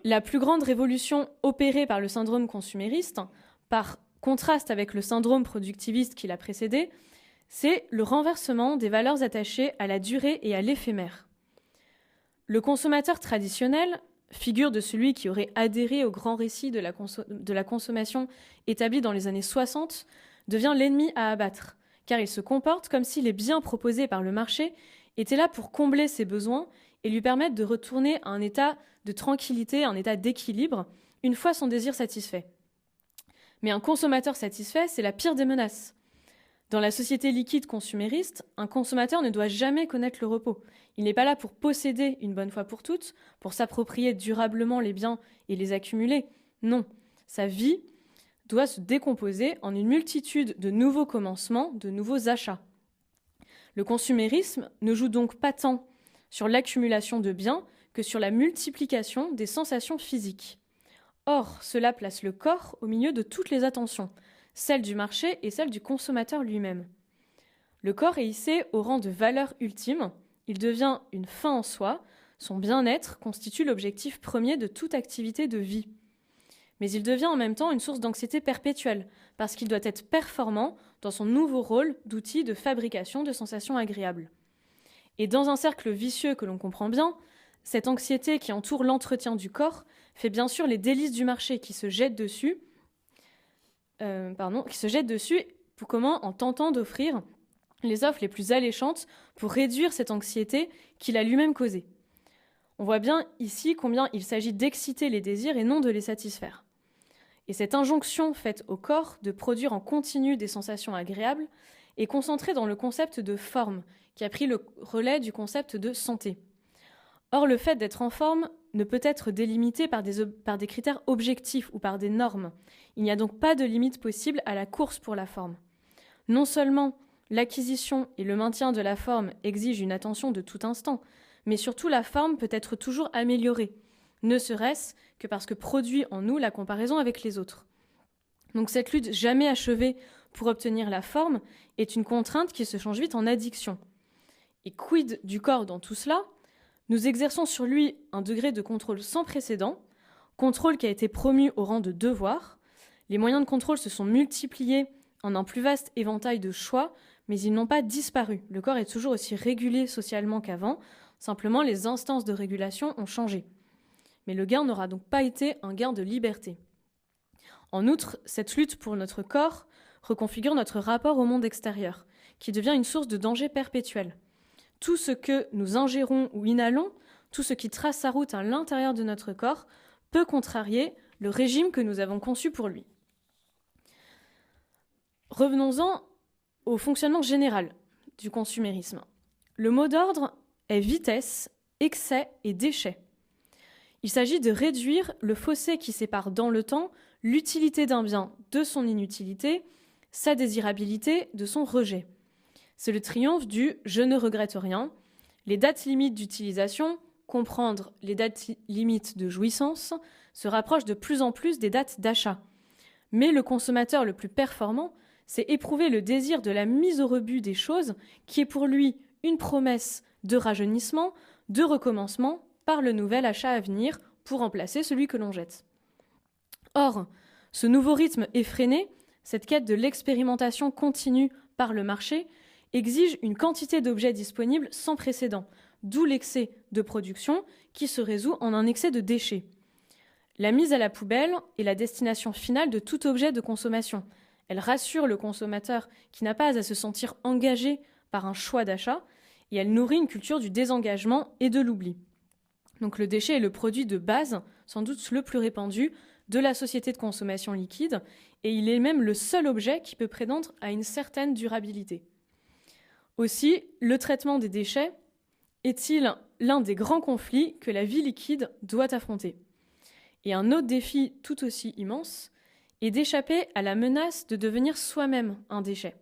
La plus grande révolution opérée par le syndrome consumériste, par contraste avec le syndrome productiviste qui l'a précédé, c'est le renversement des valeurs attachées à la durée et à l'éphémère. Le consommateur traditionnel, figure de celui qui aurait adhéré au grand récit de la consommation établi dans les années 60, devient l'ennemi à abattre, car il se comporte comme si les biens proposés par le marché étaient là pour combler ses besoins et lui permettre de retourner à un état de tranquillité, un état d'équilibre, une fois son désir satisfait. Mais un consommateur satisfait, c'est la pire des menaces. Dans la société liquide consumériste, un consommateur ne doit jamais connaître le repos. Il n'est pas là pour posséder une bonne fois pour toutes, pour s'approprier durablement les biens et les accumuler. Non, sa vie doit se décomposer en une multitude de nouveaux commencements, de nouveaux achats. Le consumérisme ne joue donc pas tant sur l'accumulation de biens que sur la multiplication des sensations physiques. Or, cela place le corps au milieu de toutes les attentions, celle du marché et celle du consommateur lui-même. Le corps est hissé au rang de valeur ultime, il devient une fin en soi, son bien-être constitue l'objectif premier de toute activité de vie. Mais il devient en même temps une source d'anxiété perpétuelle, parce qu'il doit être performant dans son nouveau rôle d'outil de fabrication de sensations agréables. Et dans un cercle vicieux que l'on comprend bien, cette anxiété qui entoure l'entretien du corps fait bien sûr les délices du marché qui se jettent dessus, en tentant d'offrir les offres les plus alléchantes pour réduire cette anxiété qu'il a lui-même causée. On voit bien ici combien il s'agit d'exciter les désirs et non de les satisfaire. Et cette injonction faite au corps de produire en continu des sensations agréables est concentrée dans le concept de forme, qui a pris le relais du concept de santé. Or, le fait d'être en forme ne peut être délimité par des critères objectifs ou par des normes. Il n'y a donc pas de limite possible à la course pour la forme. Non seulement l'acquisition et le maintien de la forme exigent une attention de tout instant, mais surtout la forme peut être toujours améliorée, ne serait-ce que parce que produit en nous la comparaison avec les autres. Donc cette lutte jamais achevée pour obtenir la forme est une contrainte qui se change vite en addiction. Et quid du corps dans tout cela ? Nous exerçons sur lui un degré de contrôle sans précédent, contrôle qui a été promu au rang de devoir. Les moyens de contrôle se sont multipliés en un plus vaste éventail de choix, mais ils n'ont pas disparu. Le corps est toujours aussi régulé socialement qu'avant, simplement les instances de régulation ont changé. Mais le gain n'aura donc pas été un gain de liberté. En outre, cette lutte pour notre corps reconfigure notre rapport au monde extérieur, qui devient une source de danger perpétuel. Tout ce que nous ingérons ou inhalons, tout ce qui trace sa route à l'intérieur de notre corps, peut contrarier le régime que nous avons conçu pour lui. Revenons-en au fonctionnement général du consumérisme. Le mot d'ordre est vitesse, excès et déchet. Il s'agit de réduire le fossé qui sépare dans le temps l'utilité d'un bien de son inutilité, sa désirabilité de son rejet. C'est le triomphe du « je ne regrette rien », les dates limites d'utilisation, comprendre les dates limites de jouissance, se rapprochent de plus en plus des dates d'achat. Mais le consommateur le plus performant, c'est éprouver le désir de la mise au rebut des choses, qui est pour lui une promesse de rajeunissement, de recommencement, par le nouvel achat à venir pour remplacer celui que l'on jette. Or, ce nouveau rythme effréné, cette quête de l'expérimentation continue par le marché, exige une quantité d'objets disponibles sans précédent, d'où l'excès de production qui se résout en un excès de déchets. La mise à la poubelle est la destination finale de tout objet de consommation. Elle rassure le consommateur qui n'a pas à se sentir engagé par un choix d'achat et elle nourrit une culture du désengagement et de l'oubli. Donc le déchet est le produit de base, sans doute le plus répandu, de la société de consommation liquide et il est même le seul objet qui peut prétendre à une certaine durabilité. Aussi, le traitement des déchets est-il l'un des grands conflits que la vie liquide doit affronter ? Et un autre défi tout aussi immense est d'échapper à la menace de devenir soi-même un déchet.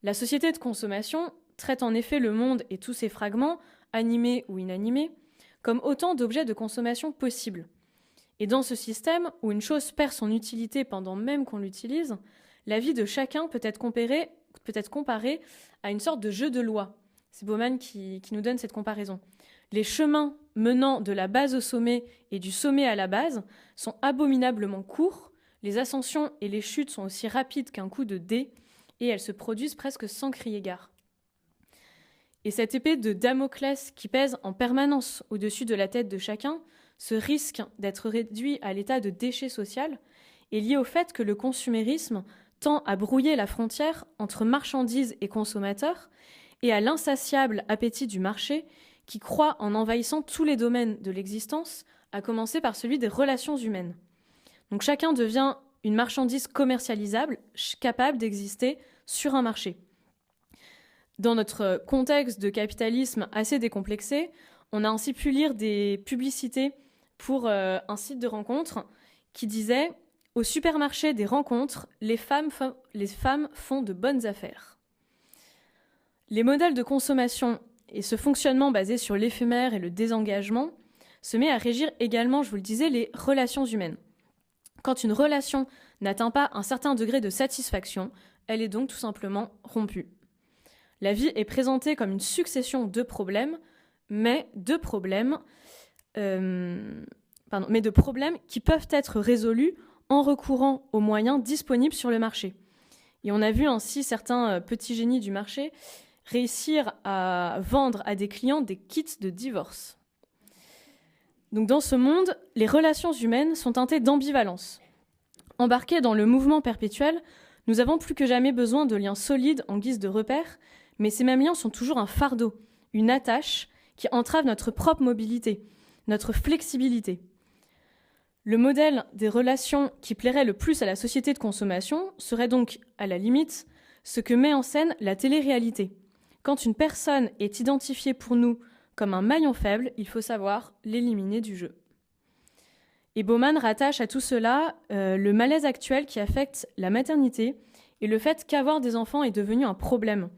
La société de consommation traite en effet le monde et tous ses fragments, animés ou inanimés, comme autant d'objets de consommation possibles. Et dans ce système, où une chose perd son utilité pendant même qu'on l'utilise, la vie de chacun peut être comparée à une sorte de jeu de loi. C'est Bauman qui nous donne cette comparaison. Les chemins menant de la base au sommet et du sommet à la base sont abominablement courts, les ascensions et les chutes sont aussi rapides qu'un coup de dé, et elles se produisent presque sans crier gare. Et cette épée de Damoclès qui pèse en permanence au-dessus de la tête de chacun, ce risque d'être réduit à l'état de déchet social, est lié au fait que le consumérisme tend à brouiller la frontière entre marchandises et consommateurs et à l'insatiable appétit du marché qui croît en envahissant tous les domaines de l'existence, à commencer par celui des relations humaines. Donc chacun devient une marchandise commercialisable, capable d'exister sur un marché. Dans notre contexte de capitalisme assez décomplexé, on a ainsi pu lire des publicités pour un site de rencontre qui disait « Au supermarché des rencontres, les femmes font de bonnes affaires ». Les modèles de consommation et ce fonctionnement basé sur l'éphémère et le désengagement se met à régir également, je vous le disais, les relations humaines. Quand une relation n'atteint pas un certain degré de satisfaction, elle est donc tout simplement rompue. La vie est présentée comme une succession de problèmes, mais de problèmes qui peuvent être résolus en recourant aux moyens disponibles sur le marché. Et on a vu ainsi certains petits génies du marché réussir à vendre à des clients des kits de divorce. Donc dans ce monde, les relations humaines sont teintées d'ambivalence. Embarqués dans le mouvement perpétuel, nous avons plus que jamais besoin de liens solides en guise de repères, mais ces mêmes liens sont toujours un fardeau, une attache qui entrave notre propre mobilité, notre flexibilité. Le modèle des relations qui plairait le plus à la société de consommation serait donc, à la limite, ce que met en scène la télé-réalité. Quand une personne est identifiée pour nous comme un maillon faible, il faut savoir l'éliminer du jeu. Et Bauman rattache à tout cela le malaise actuel qui affecte la maternité et le fait qu'avoir des enfants est devenu un problème.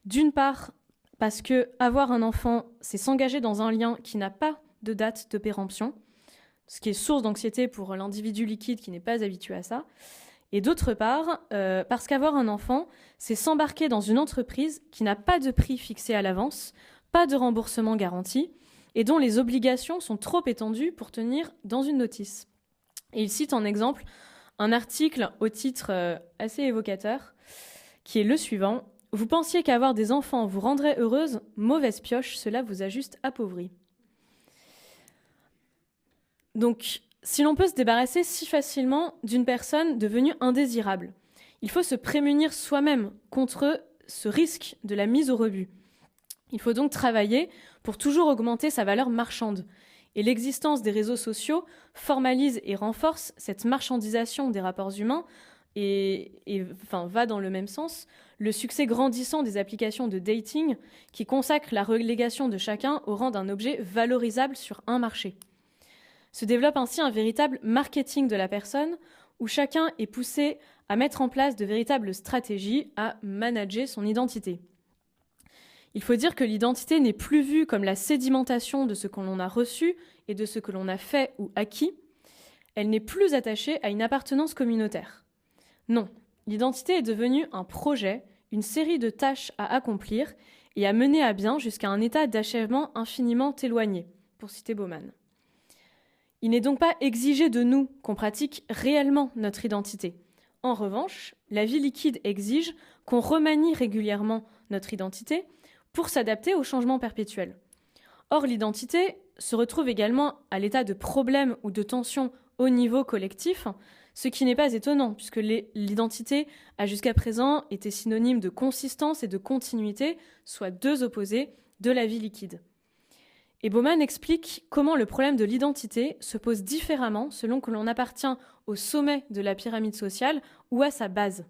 D'une part, parce que avoir un enfant, c'est s'engager dans un lien qui n'a pas de date de péremption, ce qui est source d'anxiété pour l'individu liquide qui n'est pas habitué à ça. Et d'autre part, parce qu'avoir un enfant, c'est s'embarquer dans une entreprise qui n'a pas de prix fixé à l'avance, pas de remboursement garanti, et dont les obligations sont trop étendues pour tenir dans une notice. Et il cite en exemple un article au titre assez évocateur, qui est le suivant. « Vous pensiez qu'avoir des enfants vous rendrait heureuse ? Mauvaise pioche, cela vous a juste appauvri. » Donc, si l'on peut se débarrasser si facilement d'une personne devenue indésirable, il faut se prémunir soi-même contre ce risque de la mise au rebut. Il faut donc travailler pour toujours augmenter sa valeur marchande. Et l'existence des réseaux sociaux formalise et renforce cette marchandisation des rapports humains et va dans le même sens. Le succès grandissant des applications de dating qui consacrent la relégation de chacun au rang d'un objet valorisable sur un marché. Se développe ainsi un véritable marketing de la personne où chacun est poussé à mettre en place de véritables stratégies, à manager son identité. Il faut dire que l'identité n'est plus vue comme la sédimentation de ce que l'on a reçu et de ce que l'on a fait ou acquis. Elle n'est plus attachée à une appartenance communautaire. Non, l'identité est devenue un projet, une série de tâches à accomplir et à mener à bien jusqu'à un état d'achèvement infiniment éloigné, pour citer Bauman. Il n'est donc pas exigé de nous qu'on pratique réellement notre identité. En revanche, la vie liquide exige qu'on remanie régulièrement notre identité pour s'adapter aux changements perpétuels. Or, l'identité se retrouve également à l'état de problème ou de tension au niveau collectif, ce qui n'est pas étonnant, puisque l'identité a jusqu'à présent été synonyme de consistance et de continuité, soit deux opposés de la vie liquide. Et Bauman explique comment le problème de l'identité se pose différemment selon que l'on appartient au sommet de la pyramide sociale ou à sa base.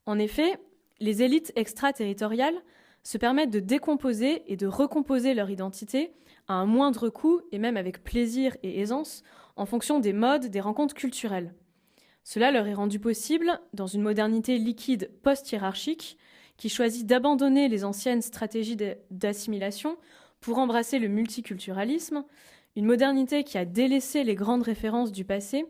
En effet, les élites extraterritoriales se permettent de décomposer et de recomposer leur identité à un moindre coût et même avec plaisir et aisance en fonction des modes des rencontres culturelles. Cela leur est rendu possible dans une modernité liquide post-hiérarchique qui choisit d'abandonner les anciennes stratégies d'assimilation pour embrasser le multiculturalisme, une modernité qui a délaissé les grandes références du passé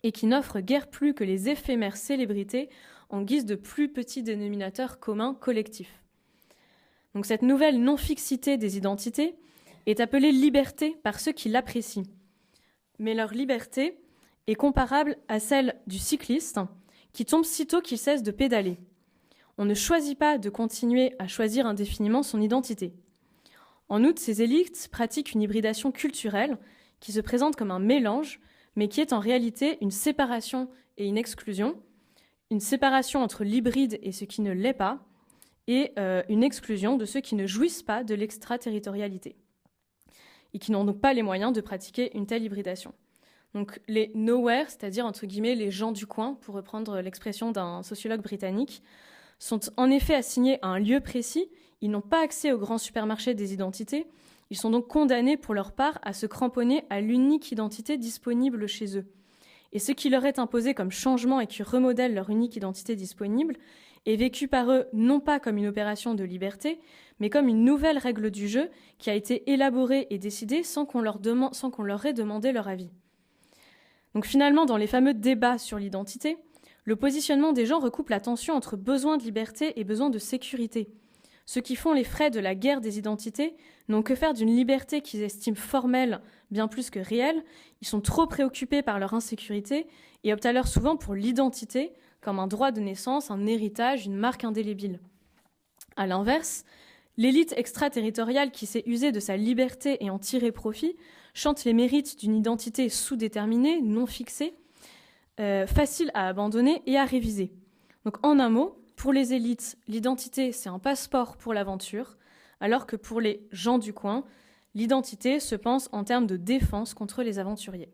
et qui n'offre guère plus que les éphémères célébrités en guise de plus petits dénominateurs communs collectifs. Donc cette nouvelle non-fixité des identités est appelée liberté par ceux qui l'apprécient. Mais leur liberté est comparable à celle du cycliste qui tombe sitôt qu'il cesse de pédaler. On ne choisit pas de continuer à choisir indéfiniment son identité. En outre, ces élites pratiquent une hybridation culturelle qui se présente comme un mélange, mais qui est en réalité une séparation et une exclusion, une séparation entre l'hybride et ce qui ne l'est pas, et une exclusion de ceux qui ne jouissent pas de l'extraterritorialité et qui n'ont donc pas les moyens de pratiquer une telle hybridation. Donc les nowhere, c'est-à-dire entre guillemets les gens du coin, pour reprendre l'expression d'un sociologue britannique, sont en effet assignés à un lieu précis, ils n'ont pas accès au grand supermarché des identités, ils sont donc condamnés pour leur part à se cramponner à l'unique identité disponible chez eux. Et ce qui leur est imposé comme changement et qui remodèle leur unique identité disponible est vécu par eux non pas comme une opération de liberté, mais comme une nouvelle règle du jeu qui a été élaborée et décidée sans qu'on leur ait demandé leur avis. Donc finalement, dans les fameux débats sur l'identité, le positionnement des gens recoupe la tension entre besoin de liberté et besoin de sécurité. Ceux qui font les frais de la guerre des identités n'ont que faire d'une liberté qu'ils estiment formelle bien plus que réelle. Ils sont trop préoccupés par leur insécurité et optent alors souvent pour l'identité comme un droit de naissance, un héritage, une marque indélébile. À l'inverse, l'élite extraterritoriale qui s'est usée de sa liberté et en tirait profit chante les mérites d'une identité sous-déterminée, non fixée, facile à abandonner et à réviser. Donc en un mot, pour les élites, l'identité, c'est un passeport pour l'aventure, alors que pour les gens du coin, l'identité se pense en termes de défense contre les aventuriers.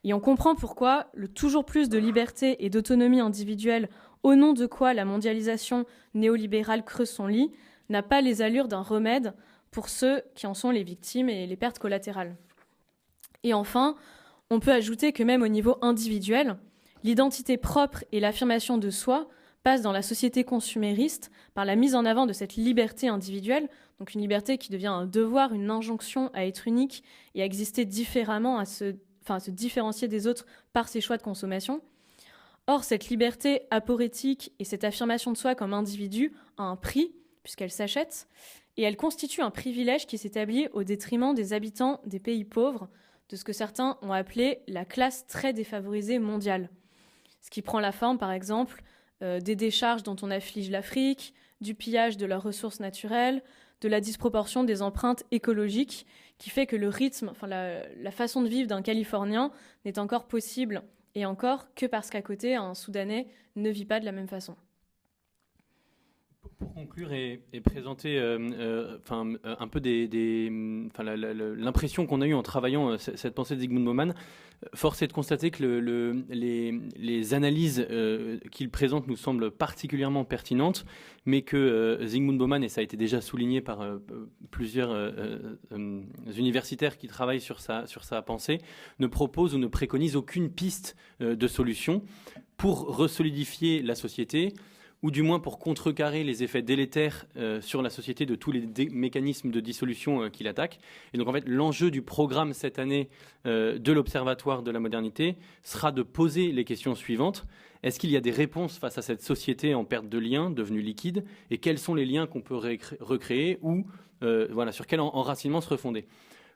Et on comprend pourquoi le toujours plus de liberté et d'autonomie individuelle, au nom de quoi la mondialisation néolibérale creuse son lit, n'a pas les allures d'un remède pour ceux qui en sont les victimes et les pertes collatérales. Et enfin, on peut ajouter que même au niveau individuel, l'identité propre et l'affirmation de soi passent dans la société consumériste par la mise en avant de cette liberté individuelle, donc une liberté qui devient un devoir, une injonction à être unique et à exister différemment, à se différencier des autres par ses choix de consommation. Or, cette liberté aporétique et cette affirmation de soi comme individu a un prix, puisqu'elle s'achète, et elle constitue un privilège qui s'établit au détriment des habitants des pays pauvres, de ce que certains ont appelé la classe très défavorisée mondiale. Ce qui prend la forme, par exemple, des décharges dont on afflige l'Afrique, du pillage de leurs ressources naturelles, de la disproportion des empreintes écologiques, qui fait que le rythme, la façon de vivre d'un Californien n'est encore possible, et encore que parce qu'à côté, un Soudanais ne vit pas de la même façon. Pour conclure et présenter un peu l'impression qu'on a eue en travaillant cette pensée de Zygmunt Bauman, force est de constater que les analyses qu'il présente nous semblent particulièrement pertinentes, mais que Zygmunt Bauman, et ça a été déjà souligné par plusieurs universitaires qui travaillent sur sa pensée, ne propose ou ne préconise aucune piste de solution pour resolidifier la société, ou du moins pour contrecarrer les effets délétères sur la société de tous les mécanismes de dissolution qu'il attaque. Et donc en fait, l'enjeu du programme cette année de l'Observatoire de la modernité sera de poser les questions suivantes. Est-ce qu'il y a des réponses face à cette société en perte de liens, devenue liquide, et quels sont les liens qu'on peut recréer ou sur quel enracinement se refonder?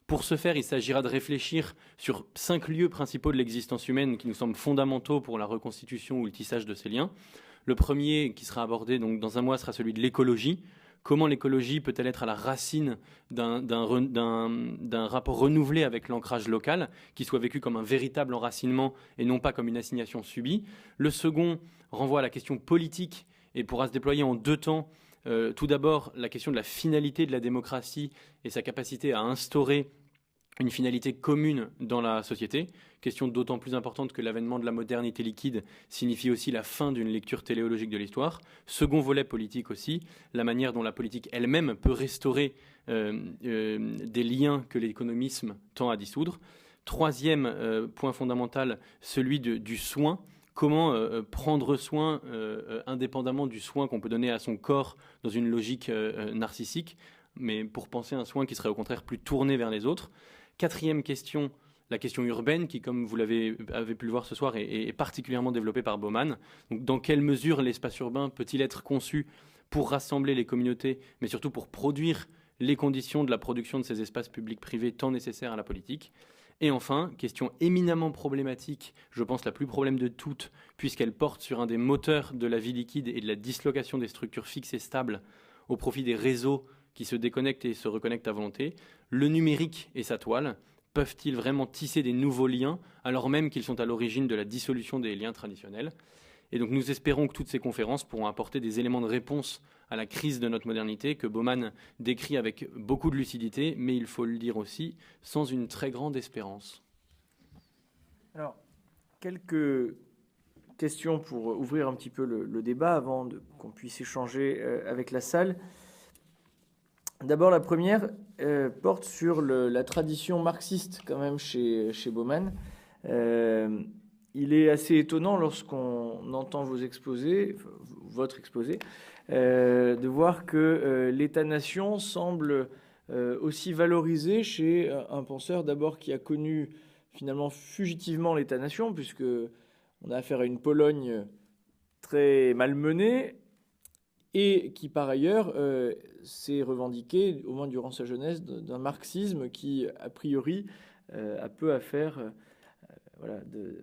Pour ce faire, il s'agira de réfléchir sur 5 lieux principaux de l'existence humaine qui nous semblent fondamentaux pour la reconstitution ou le tissage de ces liens. Le premier qui sera abordé donc, dans un mois sera celui de l'écologie. Comment l'écologie peut-elle être à la racine d'un rapport renouvelé avec l'ancrage local, qui soit vécu comme un véritable enracinement et non pas comme une assignation subie. Le second renvoie à la question politique et pourra se déployer en 2 temps. Tout d'abord, la question de la finalité de la démocratie et sa capacité à instaurer une finalité commune dans la société, question d'autant plus importante que l'avènement de la modernité liquide signifie aussi la fin d'une lecture téléologique de l'histoire. Second volet politique aussi, la manière dont la politique elle-même peut restaurer des liens que l'économisme tend à dissoudre. Troisième point fondamental, celui du soin. Comment prendre soin indépendamment du soin qu'on peut donner à son corps dans une logique narcissique, mais pour penser à un soin qui serait au contraire plus tourné vers les autres. Quatrième question, la question urbaine, qui, comme vous avez pu le voir ce soir, est particulièrement développée par Bauman. Donc, dans quelle mesure l'espace urbain peut-il être conçu pour rassembler les communautés, mais surtout pour produire les conditions de la production de ces espaces publics-privés tant nécessaires à la politique. Et enfin, question éminemment problématique, je pense la plus problème de toutes, puisqu'elle porte sur un des moteurs de la vie liquide et de la dislocation des structures fixes et stables au profit des réseaux qui se déconnectent et se reconnectent à volonté. Le numérique et sa toile peuvent-ils vraiment tisser des nouveaux liens alors même qu'ils sont à l'origine de la dissolution des liens traditionnels ? Et donc nous espérons que toutes ces conférences pourront apporter des éléments de réponse à la crise de notre modernité que Bauman décrit avec beaucoup de lucidité, mais il faut le dire aussi, sans une très grande espérance. Alors, quelques questions pour ouvrir un petit peu le débat avant qu'on puisse échanger avec la salle. D'abord, la première porte sur la tradition marxiste quand même chez Bauman. Il est assez étonnant lorsqu'on entend vos exposés, votre exposé, de voir que l'État-nation semble aussi valorisé chez un penseur d'abord qui a connu finalement fugitivement l'État-nation, puisque on a affaire à une Pologne très malmenée et qui par ailleurs s'est revendiqué, au moins durant sa jeunesse, d'un marxisme qui a priori a peu à faire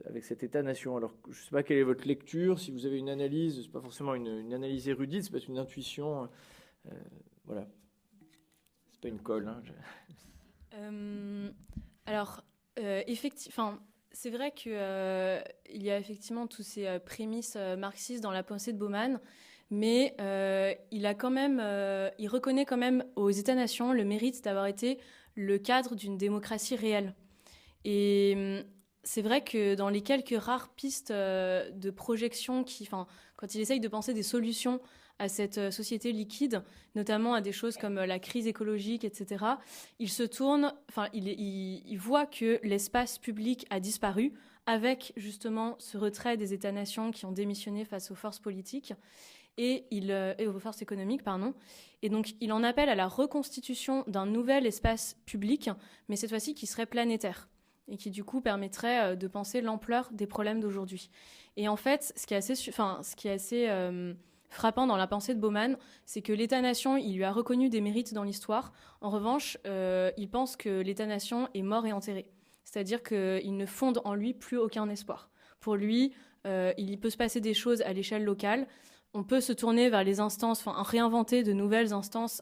avec cet État-nation. Alors, je ne sais pas quelle est votre lecture, si vous avez une analyse, ce n'est pas forcément une analyse érudite, c'est peut-être une intuition. Voilà. C'est pas une colle. Alors, effectivement, c'est vrai qu'il y a effectivement tous ces prémices marxistes dans la pensée de Bauman, mais il reconnaît quand même aux États-nations le mérite d'avoir été le cadre d'une démocratie réelle. Et c'est vrai que dans les quelques rares pistes de projection quand il essaye de penser des solutions à cette société liquide, notamment à des choses comme la crise écologique, etc., il voit que l'espace public a disparu avec justement ce retrait des États-nations qui ont démissionné face aux forces politiques et aux forces économiques, pardon. Et donc, il en appelle à la reconstitution d'un nouvel espace public, mais cette fois-ci qui serait planétaire et qui, du coup, permettrait de penser l'ampleur des problèmes d'aujourd'hui. Et en fait, ce qui est assez frappant dans la pensée de Bauman, c'est que l'État-nation, il lui a reconnu des mérites dans l'histoire. En revanche, il pense que l'État-nation est mort et enterré. C'est-à-dire qu'il ne fonde en lui plus aucun espoir. Pour lui, il peut se passer des choses à l'échelle locale. On peut se tourner vers les instances, réinventer de nouvelles instances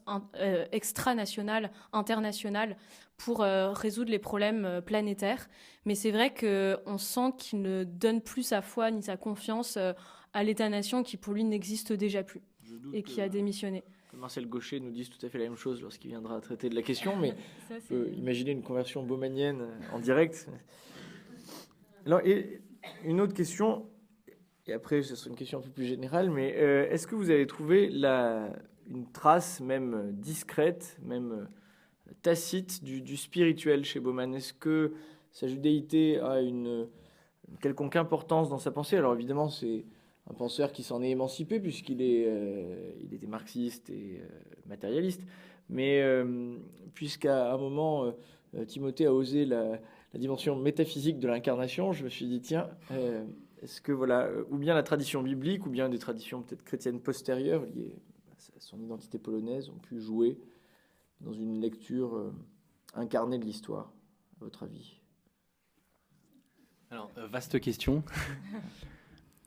extranationales, internationales, pour résoudre les problèmes planétaires. Mais c'est vrai qu'on sent qu'il ne donne plus sa foi ni sa confiance à l'État-nation qui, pour lui, n'existe déjà plus et qui a démissionné. Marcel Gaucher nous dise tout à fait la même chose lorsqu'il viendra traiter de la question, mais on peut imaginer une conversion baumanienne en direct. Alors, et une autre question, et après ce sera une question un peu plus générale, mais est-ce que vous avez trouvé une trace même discrète, même tacite du spirituel chez Bauman? Est-ce que sa judéité a une quelconque importance dans sa pensée? Alors évidemment, c'est un penseur qui s'en est émancipé puisqu'il était marxiste et matérialiste, mais puisqu'à un moment Timothée a osé la dimension métaphysique de l'incarnation, je me suis dit tiens, est-ce que ou bien la tradition biblique ou bien des traditions peut-être chrétiennes postérieures liées à son identité polonaise ont pu jouer dans une lecture incarnée de l'histoire, à votre avis? Alors, vaste question.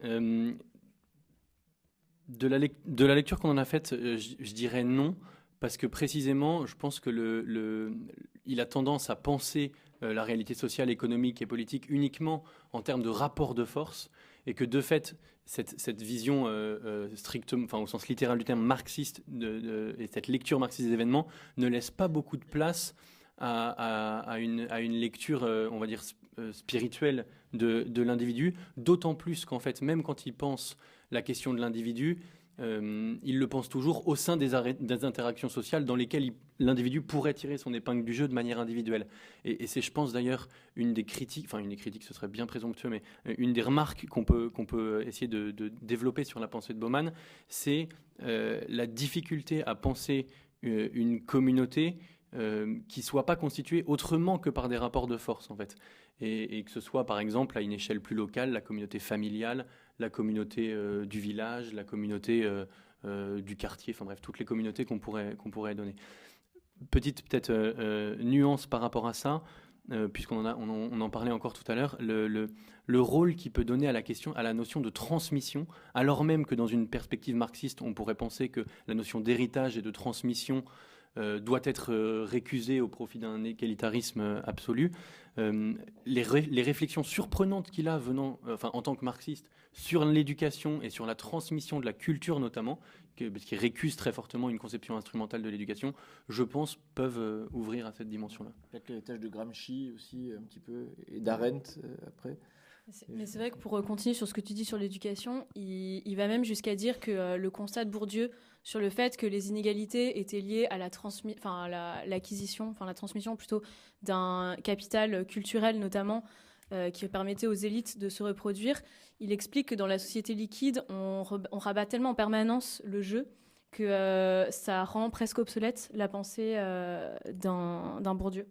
De la lecture qu'on en a faite, je dirais non, parce que précisément, je pense que il a tendance à penser la réalité sociale, économique et politique uniquement en termes de rapport de force, et que de fait, cette vision strictement, au sens littéral du terme marxiste, et cette lecture marxiste des événements, ne laisse pas beaucoup de place à une lecture, on va dire, spirituelle de l'individu, d'autant plus qu'en fait, même quand il pense la question de l'individu, il le pense toujours au sein des interactions sociales dans lesquelles l'individu pourrait tirer son épingle du jeu de manière individuelle. Et c'est, je pense d'ailleurs, une des critiques, ce serait bien présomptueux, mais une des remarques qu'on peut essayer de développer sur la pensée de Bauman, c'est la difficulté à penser une communauté qui soit pas constituée autrement que par des rapports de force, en fait. Et que ce soit, par exemple, à une échelle plus locale, la communauté familiale, la communauté du village, la communauté du quartier, toutes les communautés qu'on pourrait donner. petite peut-être nuance par rapport à ça, puisqu'on on en parlait encore tout à l'heure, le rôle qu'il peut donner à la notion de transmission, alors même que dans une perspective marxiste, on pourrait penser que la notion d'héritage et de transmission doit être récusée au profit d'un égalitarisme absolu. Les réflexions surprenantes qu'il a en tant que marxiste sur l'éducation et sur la transmission de la culture notamment, qui récuse très fortement une conception instrumentale de l'éducation, je pense, peuvent ouvrir à cette dimension-là. Peut-être l'héritage de Gramsci aussi, un petit peu, et d'Arendt après. Mais c'est vrai que pour continuer sur ce que tu dis sur l'éducation, il va même jusqu'à dire que le constat de Bourdieu sur le fait que les inégalités étaient liées à la transmission plutôt d'un capital culturel notamment, qui permettait aux élites de se reproduire. Il explique que dans la société liquide, on rabat tellement en permanence le jeu que ça rend presque obsolète la pensée d'un Bourdieu.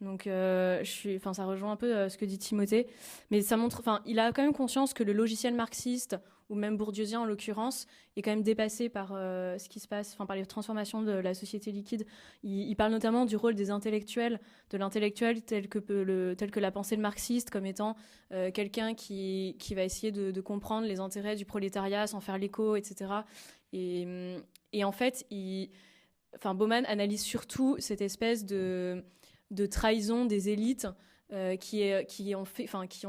Donc, ça rejoint un peu ce que dit Timothée, mais ça montre, il a quand même conscience que le logiciel marxiste, ou même bourdieusien en l'occurrence, est quand même dépassé par ce qui se passe, par les transformations de la société liquide. Il parle notamment du rôle des intellectuels, de l'intellectuel tel que la pensée marxiste, comme étant quelqu'un qui va essayer de comprendre les intérêts du prolétariat sans faire l'écho, etc. Et en fait, Bauman analyse surtout cette espèce de trahison des élites qui ont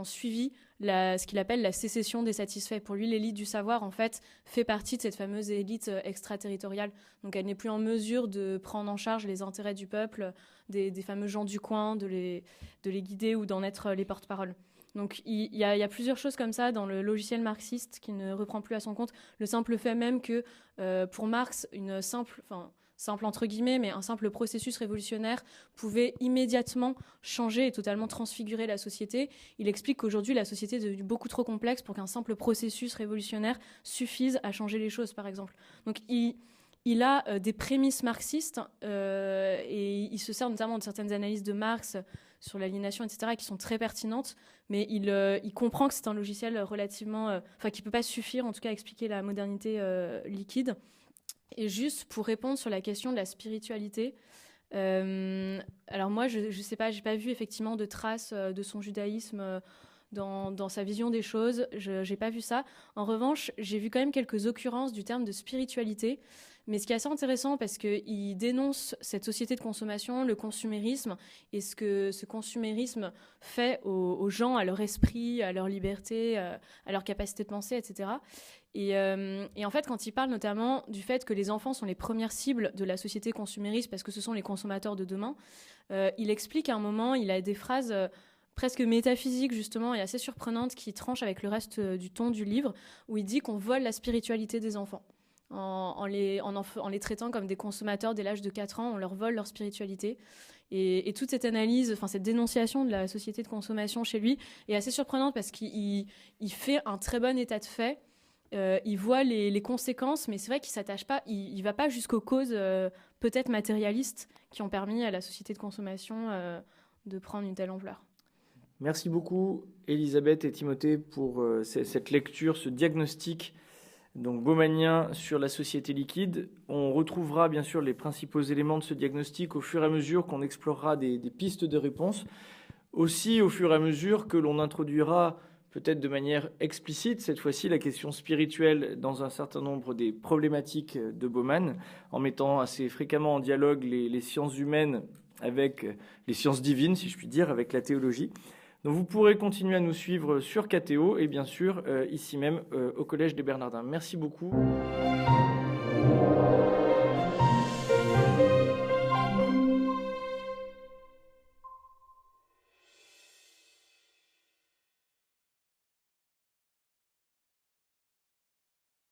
suivi ce qu'il appelle la sécession des satisfaits. Pour lui, l'élite du savoir, en fait, fait partie de cette fameuse élite extraterritoriale. Donc, elle n'est plus en mesure de prendre en charge les intérêts du peuple, des fameux gens du coin, de les guider ou d'en être les porte-parole. Donc, il y a plusieurs choses comme ça dans le logiciel marxiste qui ne reprend plus à son compte. Le simple fait même que, pour Marx, simple entre guillemets, mais un simple processus révolutionnaire pouvait immédiatement changer et totalement transfigurer la société. Il explique qu'aujourd'hui, la société est devenue beaucoup trop complexe pour qu'un simple processus révolutionnaire suffise à changer les choses, par exemple. Donc, il a des prémices marxistes et il se sert notamment de certaines analyses de Marx sur l'aliénation, etc., qui sont très pertinentes, mais il comprend que c'est un logiciel relativement... qui ne peut pas suffire, en tout cas, à expliquer la modernité liquide. Et juste pour répondre sur la question de la spiritualité, alors moi, je sais pas, j'ai pas vu effectivement de traces de son judaïsme dans sa vision des choses, j'ai pas vu ça. En revanche, j'ai vu quand même quelques occurrences du terme de spiritualité, mais ce qui est assez intéressant parce qu'il dénonce cette société de consommation, le consumérisme, et ce que ce consumérisme fait aux gens, à leur esprit, à leur liberté, à leur capacité de penser, etc. Et en fait, quand il parle notamment du fait que les enfants sont les premières cibles de la société consumériste parce que ce sont les consommateurs de demain, il explique à un moment, il a des phrases presque métaphysiques justement et assez surprenantes qui tranchent avec le reste du ton du livre, où il dit qu'on vole la spiritualité des enfants. En les traitant comme des consommateurs dès l'âge de 4 ans, on leur vole leur spiritualité. Et toute cette analyse, cette dénonciation de la société de consommation chez lui est assez surprenante parce qu'il fait un très bon état de fait. Il voit les conséquences, mais c'est vrai qu'il s'attache pas, il va pas jusqu'aux causes peut-être matérialistes qui ont permis à la société de consommation de prendre une telle ampleur. Merci beaucoup Elisabeth et Timothée pour cette lecture, ce diagnostic donc baumanien sur la société liquide. On retrouvera bien sûr les principaux éléments de ce diagnostic au fur et à mesure qu'on explorera des pistes de réponse. Aussi au fur et à mesure que l'on introduira peut-être de manière explicite, cette fois-ci, la question spirituelle dans un certain nombre des problématiques de Bauman, en mettant assez fréquemment en dialogue les sciences humaines avec les sciences divines, si je puis dire, avec la théologie. Donc vous pourrez continuer à nous suivre sur KTO et bien sûr ici même au Collège des Bernardins. Merci beaucoup.